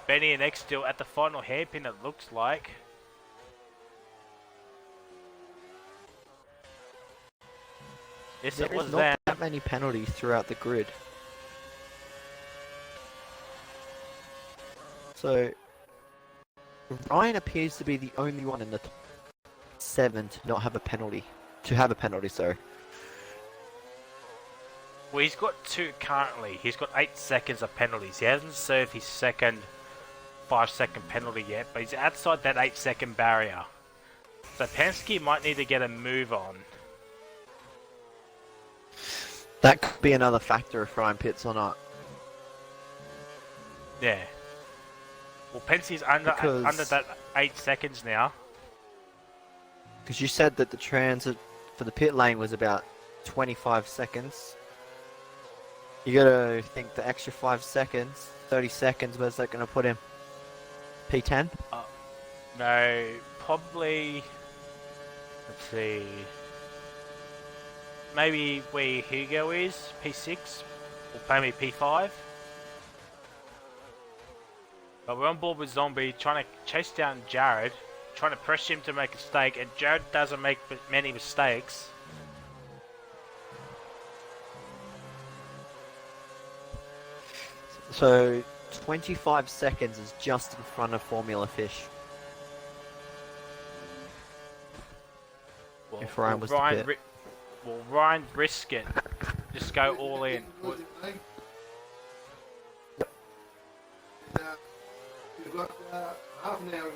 Benny and X still at the final hairpin, it looks like. Yes, There it is was not them. that many penalties throughout the grid. So Ryan appears to be the only one in the top 7 to not have a penalty. To have a penalty, sorry. Well, he's got 2 currently. He's got 8 seconds of penalties. He hasn't served his second 5-second penalty yet, but he's outside that 8-second barrier. So Penske might need to get a move on. That could be another factor if Ryan pits or not. Yeah. Well, Penske's under that 8 seconds now. Because you said that the transit for the pit lane was about 25 seconds. You gotta think the extra 5 seconds, 30 seconds, where's that gonna put him? P10? No, probably. Let's see. Maybe where Hugo is, P6, or maybe P5. But we're on board with Zombie, trying to chase down Jared, trying to pressure him to make a mistake, and Jared doesn't make many mistakes. So 25 seconds is just in front of Formula Fish. Well, If Ryan was to pit. Will Ryan risk it? Just go all in. You've got half an hour.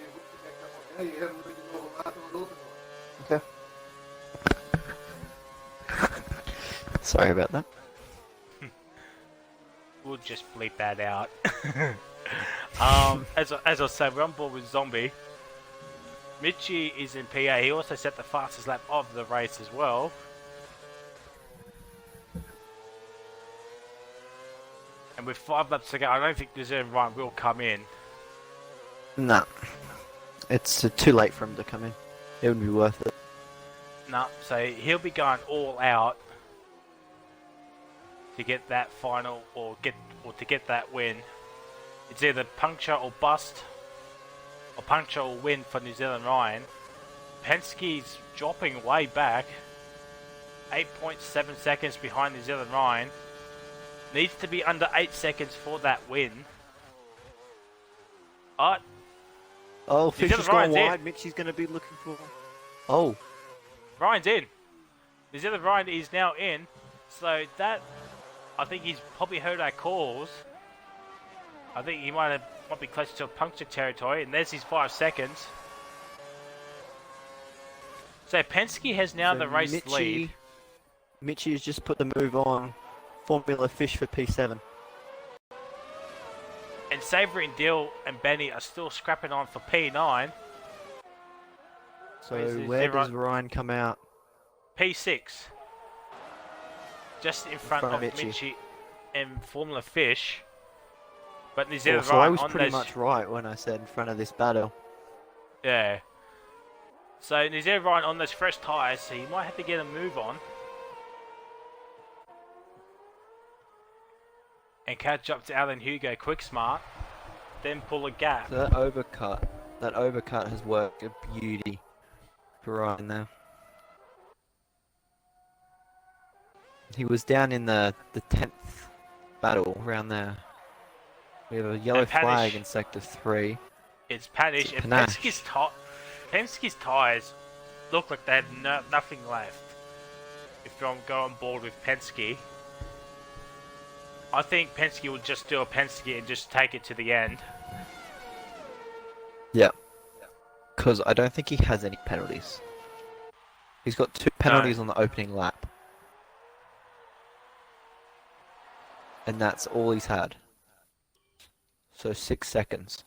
You haven't really got a lot on Okay. Sorry about that. We'll just bleep that out. As I said, we're on board with Zombie. Mitchie is in PA. He also set the fastest lap of the race as well. And with 5 laps to go, I don't think Deserve Ryan will come in. No. It's too late for him to come in. It wouldn't be worth it. No, so he'll be going all out to get that final or to get that win. It's either puncture or bust, or puncture or win for New Zealand Ryan. Penske's dropping way back, 8.7 seconds behind New Zealand Ryan. Needs to be under 8 seconds for that win. Oh, Fish has gone Ryan's wide. in. Mitchie's going to be looking for... Oh. Ryan's in. New Zealand Ryan is now in. So that, I think he's probably heard our calls. I think he might be close to a puncture territory, and there's his 5 seconds. So Penske has now the race lead. Mitchie has just put the move on Formula Fish for P7. And Savory and Dill and Benny are still scrapping on for P9. So where does Ryan come out? P6. Just in front of Mitchie and Formula Fish. But New Zealand So I Ryan was on pretty those... much right when I said in front of this battle. Yeah. So New Zealand Ryan on those fresh tyres, so he might have to get a move on. And catch up to Alan Hugo quick smart. Then pull a gap. That overcut has worked a beauty for Ryan now. He was down in the 10th battle around there. We have a yellow flag in sector 3. It's Panish, and Panache. Penske's tyres look like they have nothing left. If you go on board with Penske, I think Penske will just do a Penske and just take it to the end. Yeah. Because I don't think he has any penalties. He's got 2 penalties on the opening lap. And that's all he's had. So 6 seconds.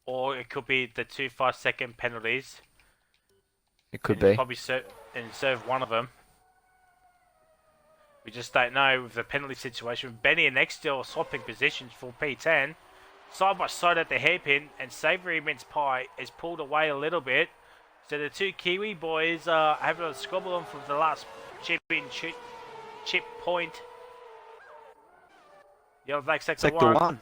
Or it could be the 2 5-second penalties. It could be. Probably serve one of them. We just don't know with the penalty situation. Benny and X still swapping positions for P10. Side by side at the hairpin, and Savoury Mince Pie is pulled away a little bit. So the 2 Kiwi boys are having a squabble on for the last chip point. Yellow flag sector, Sector 1. 1.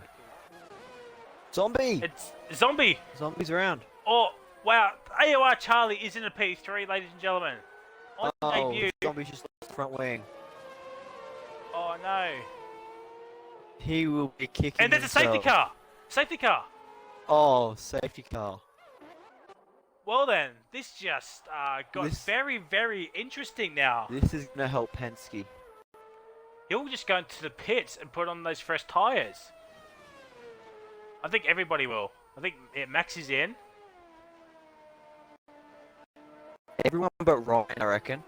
Zombie! It's Zombie. Zombies around. Oh, wow. AOR Charlie is in the P3, ladies and gentlemen. On Oh, debut. Zombie's just lost front wing. Oh, no. He will be kicking And there's a safety himself. car. Safety car. Oh, safety car. Well then, this just got This- very, very interesting now. This is going to help Penske. He'll just go into the pits and put on those fresh tyres. I think everybody will. I think Max is in. Everyone but Ryan, I reckon.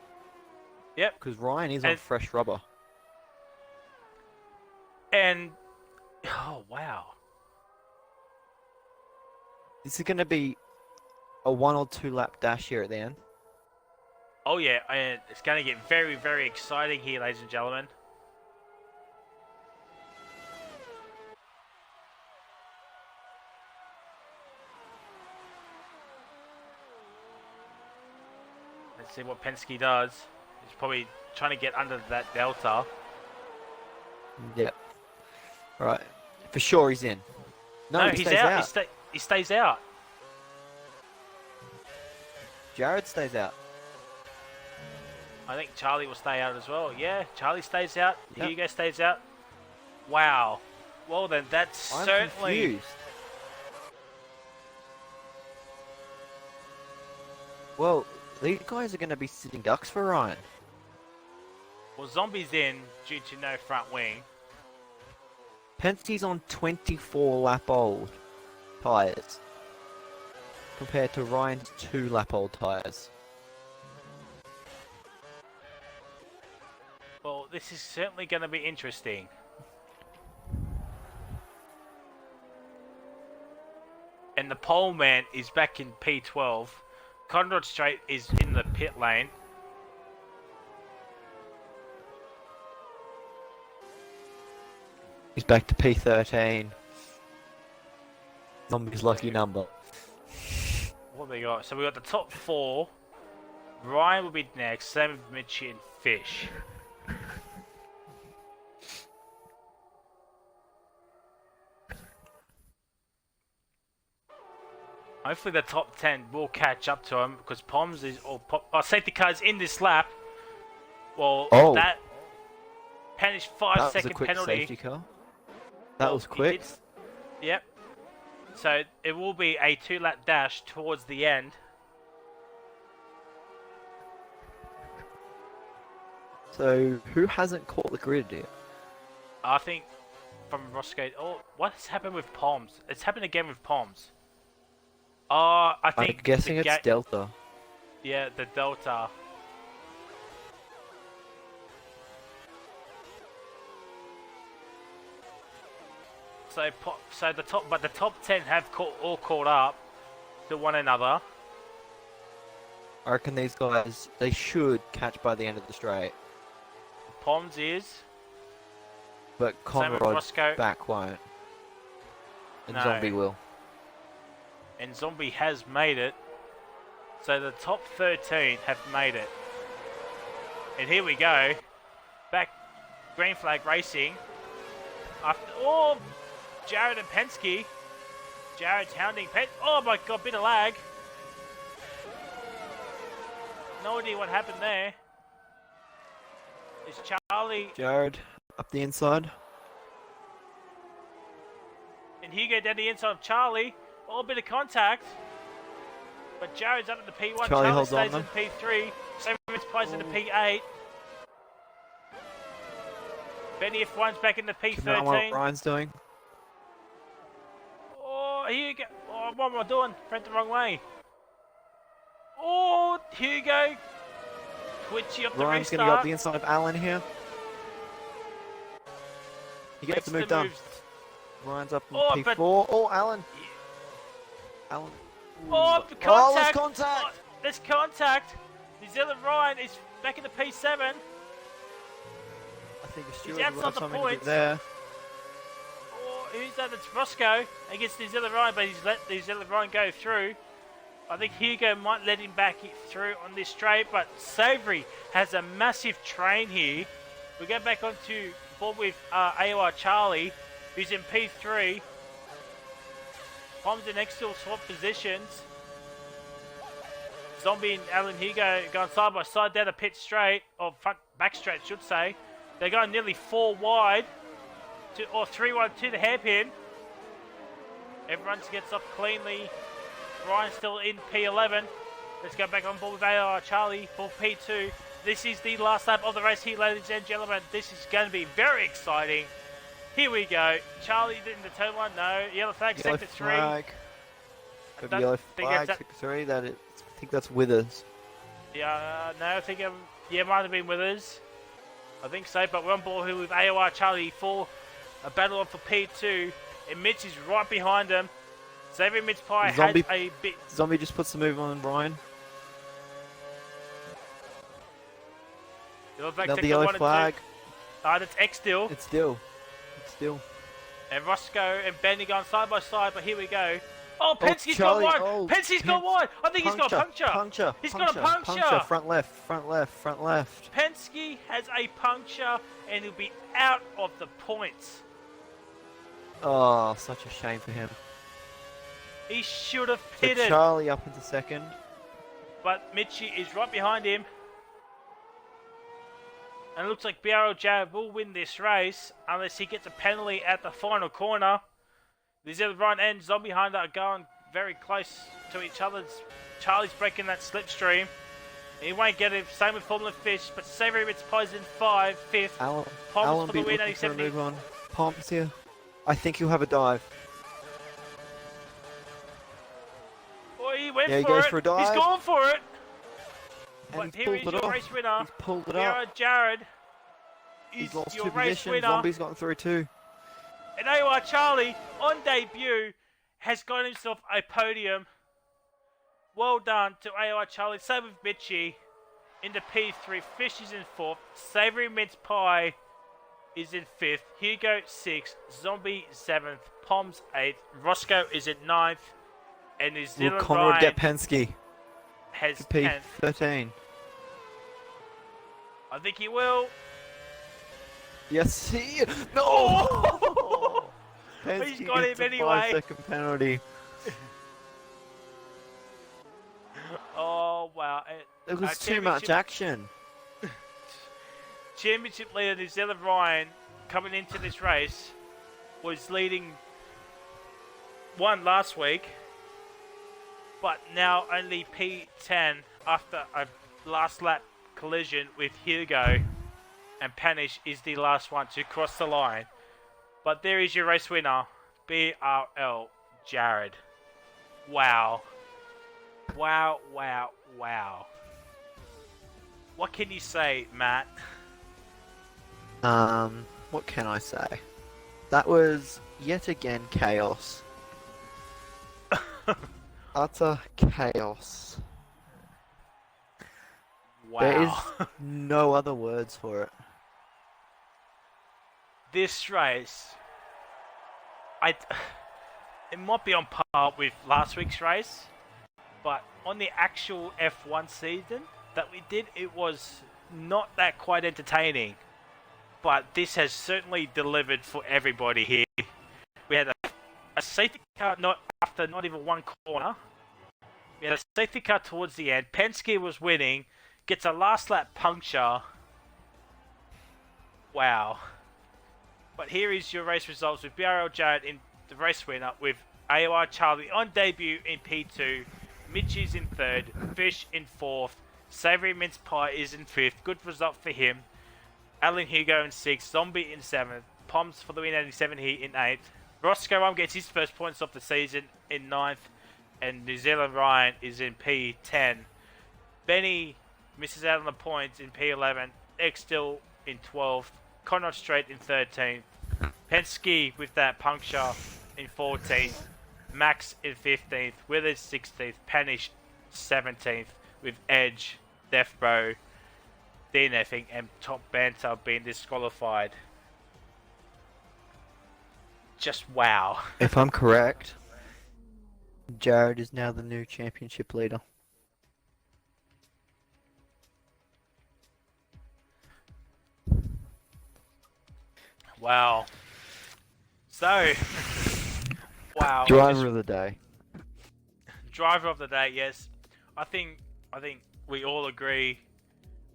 Yep. Because Ryan is on And- fresh rubber. And, oh wow. This is going to be a 1 or 2 lap dash here at the end. Oh yeah, and it's going to get very, very exciting here, ladies and gentlemen. Let's see what Penske does. He's probably trying to get under that delta. Yep. Right. For sure he's in. No, he he's stays out. out. He stays out. Jared stays out. I think Charlie will stay out as well. Yeah, Charlie stays out. Yep. Hugo stays out. Wow. Well then, that's I'm certainly... confused. Well, these guys are going to be sitting ducks for Ryan. Well, Zombie's in due to no front wing. Penske's on 24 lap old tyres. Compared to Ryan's 2 lap old tyres. Well, this is certainly going to be interesting. And the pole man is back in P12. Conrad Strait is in the pit lane. He's back to P13. Zombie's lucky number. What we got? So we got the top 4. Ryan will be next. Same with Mitchie and Fish. Hopefully the top 10 will catch up to him because Poms is safety car's in this lap. Well, Oh. that punished 5 That was a second quick penalty. safety car. That Well, was he quick. did Yep. So it will be a 2-lap dash towards the end. So, who hasn't caught the grid yet? I think from Roscoe. Oh, what has happened with Poms? It's happened again with Poms. I think I'm guessing the it's Delta. Yeah, the Delta. So the top 10 have all caught up to one another. I reckon these guys, they should catch by the end of the straight. Poms is. But Same with Conrad Roscoe. back won't. And No. Zombie will. And Zombie has made it. So the top 13 have made it. And here we go. Back green flag racing. Jared and Penske. Jared's hounding Oh my god, bit of lag. No idea what happened there. Is Charlie Jared, up the inside. and Hugo down the inside of Charlie? Oh, bit of contact. But Jared's up in the P1. Charlie holds stays on in P3. Same with place in the P8. Benny F1's back in the Keep an eye on what P13. Ryan's doing. Oh, Hugo. Oh, what am I doing? Went the wrong way. Oh, Hugo. Twitchy up the Ryan's going to go restart. up the inside of Alan here. He gets Makes the move the done. moves. Ryan's up in Oh, P4. but- Oh, Alan. Alan. Oh, Ooh. contact. Oh, there's contact. Oh, there's contact. New Zealand Ryan is back in the P7. I think a He's steward will outside have the something to do points. there. Oh, who's that? It's Roscoe against New Zealand Ryan, but he's let New Zealand Ryan go through. I think Hugo might let him back through on this straight, but Savory has a massive train here. We go back onto board with AOR Charlie. who's in P3. Poms and Extil swap positions. Zombie and Alan Hugo going side by side down the pit straight, or front back straight, should say. They're going nearly 4 wide, or 3 wide to the hairpin. Everyone gets off cleanly. Ryan's still in P11. Let's go back on board with AR Charlie for P2. This is the last lap of the race here, ladies and gentlemen. This is going to be very exciting. Here we go. Charlie in the turn 1, no. Yellow flag, Yellow sector 3. flag. Got a yellow flag, sector 3. I think that's Withers. Yeah, no, I think, yeah, it might have been Withers. I think so, but we're on board here with AOR Charlie for a battle on for P2. And Mitch is right behind him. Xavier Mitch Pie has a bit. Zombie just puts the move on Ryan. Yellow flag, Now sector the yellow 1 and flag. 2. That's X still. It's still. And Roscoe and Benny going side by side, but here we go. Oh, Penske's Charlie, got wide. oh, Penske's got wide. I think he's got a puncture. He's got a puncture. Front left. Penske has a puncture and he'll be out of the points. Oh, such a shame for him. He should have So pitted. Charlie up into second. But Mitchie is right behind him. And it looks like BRL Jab will win this race unless he gets a penalty at the final corner. These other Ryan and Zombie Hunter are going very close to each other. Charlie's breaking that slipstream. He won't get it. Same with Formula Fish, but Savory Ritz Pies in 5th. Alan Poms for the beat win, looking for a 70. move on. Poms here. I think he'll have a dive. Oh, he went Yeah, he for goes it. for a dive. He's gone for it. And But he's here pulled is it your off. race winner. He's pulled it up. Jared He's is lost your 2 race positions. winner. Zombie's gotten through 2. And AOR Charlie, on debut, has got himself a podium. Well done to AOR Charlie. Same with Mitchie into P3. Fish is in 4th. Savory Mince Pie is in 5th. Hugo 6th. Zombie 7th. Poms 8th. Roscoe is at 9th. And New Will Zealand Conrad Ryan get Penske has to 10th. P13? I think he will. Yes, he. No! Oh! Penske He's got gets him a anyway. 5-second penalty. Oh, wow. It was too much action. Championship leader New Zealand Ryan coming into this race was leading 1 last week, but now only P10 after a last lap collision with Hugo, and Panish is the last one to cross the line. But there is your race winner, BRL Jared. Wow. Wow, wow, wow. What can you say, Matt? What can I say? That was yet again chaos. Utter chaos. Wow. There is no other words for it. This race, it might be on par with last week's race, but on the actual F1 season that we did, it was not that quite entertaining. But this has certainly delivered for everybody here. We had a safety car after not even 1 corner. We had a safety car towards the end. Penske was winning, gets a last lap puncture. Wow. But here is your race results with BRL Jared in the race winner, with AOR Charlie on debut in P2, Mitch is in 3rd, Fish in 4th, Savory Mince Pie is in 5th, good result for him, Alan Hugo in 6th, Zombie in 7th, Poms for the win 87 here in 8th, Roscoe gets his first points of the season in 9th, and New Zealand Ryan is in P10. Benny misses out on the points in P11, X still in 12th, Conrad Strait in 13th, Penske with that puncture in 14th, Max in 15th, Withers 16th, Panish 17th, with Edge, Deathbro, DNFing, and Top Banter being disqualified. Just wow. If I'm correct, Jared is now the new championship leader. Wow. So, wow. Driver of the day. Driver of the day, yes. I think we all agree.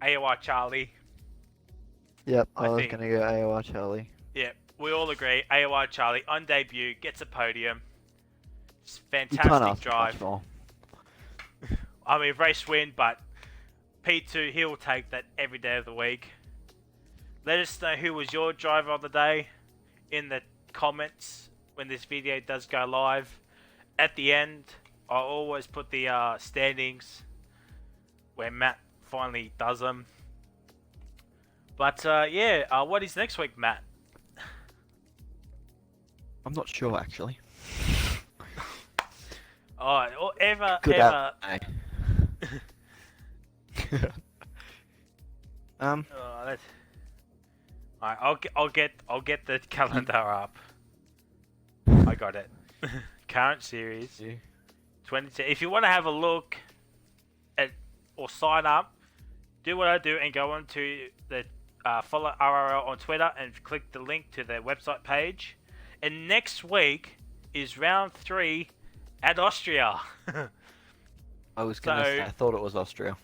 AOR Charlie. Yep, I I was think- gonna go AOR Charlie. Yeah, we all agree. AOR Charlie on debut gets a podium. It's You can't fantastic ask for drive. much more. I mean, race win, but P2, he will take that every day of the week. Let us know who was your driver of the day in the comments when this video does go live. At the end, I always put the standings where Matt finally does them. But yeah, what is next week, Matt? I'm not sure actually. Oh, or ever. Good Oh, that's... Alright, I'll get the calendar up. I got it. Current series 22. If you want to have a look at or sign up, do what I do and go on to the follow RRL on Twitter and click the link to their website page. And next week is round 3 at Austria. I was gonna say, I thought it was Austria.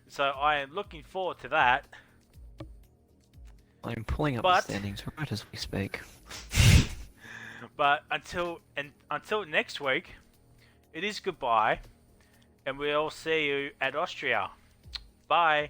So I am looking forward to that. I'm pulling up the standings right as we speak. But until next week, it is goodbye, and we'll see you at Austria. Bye.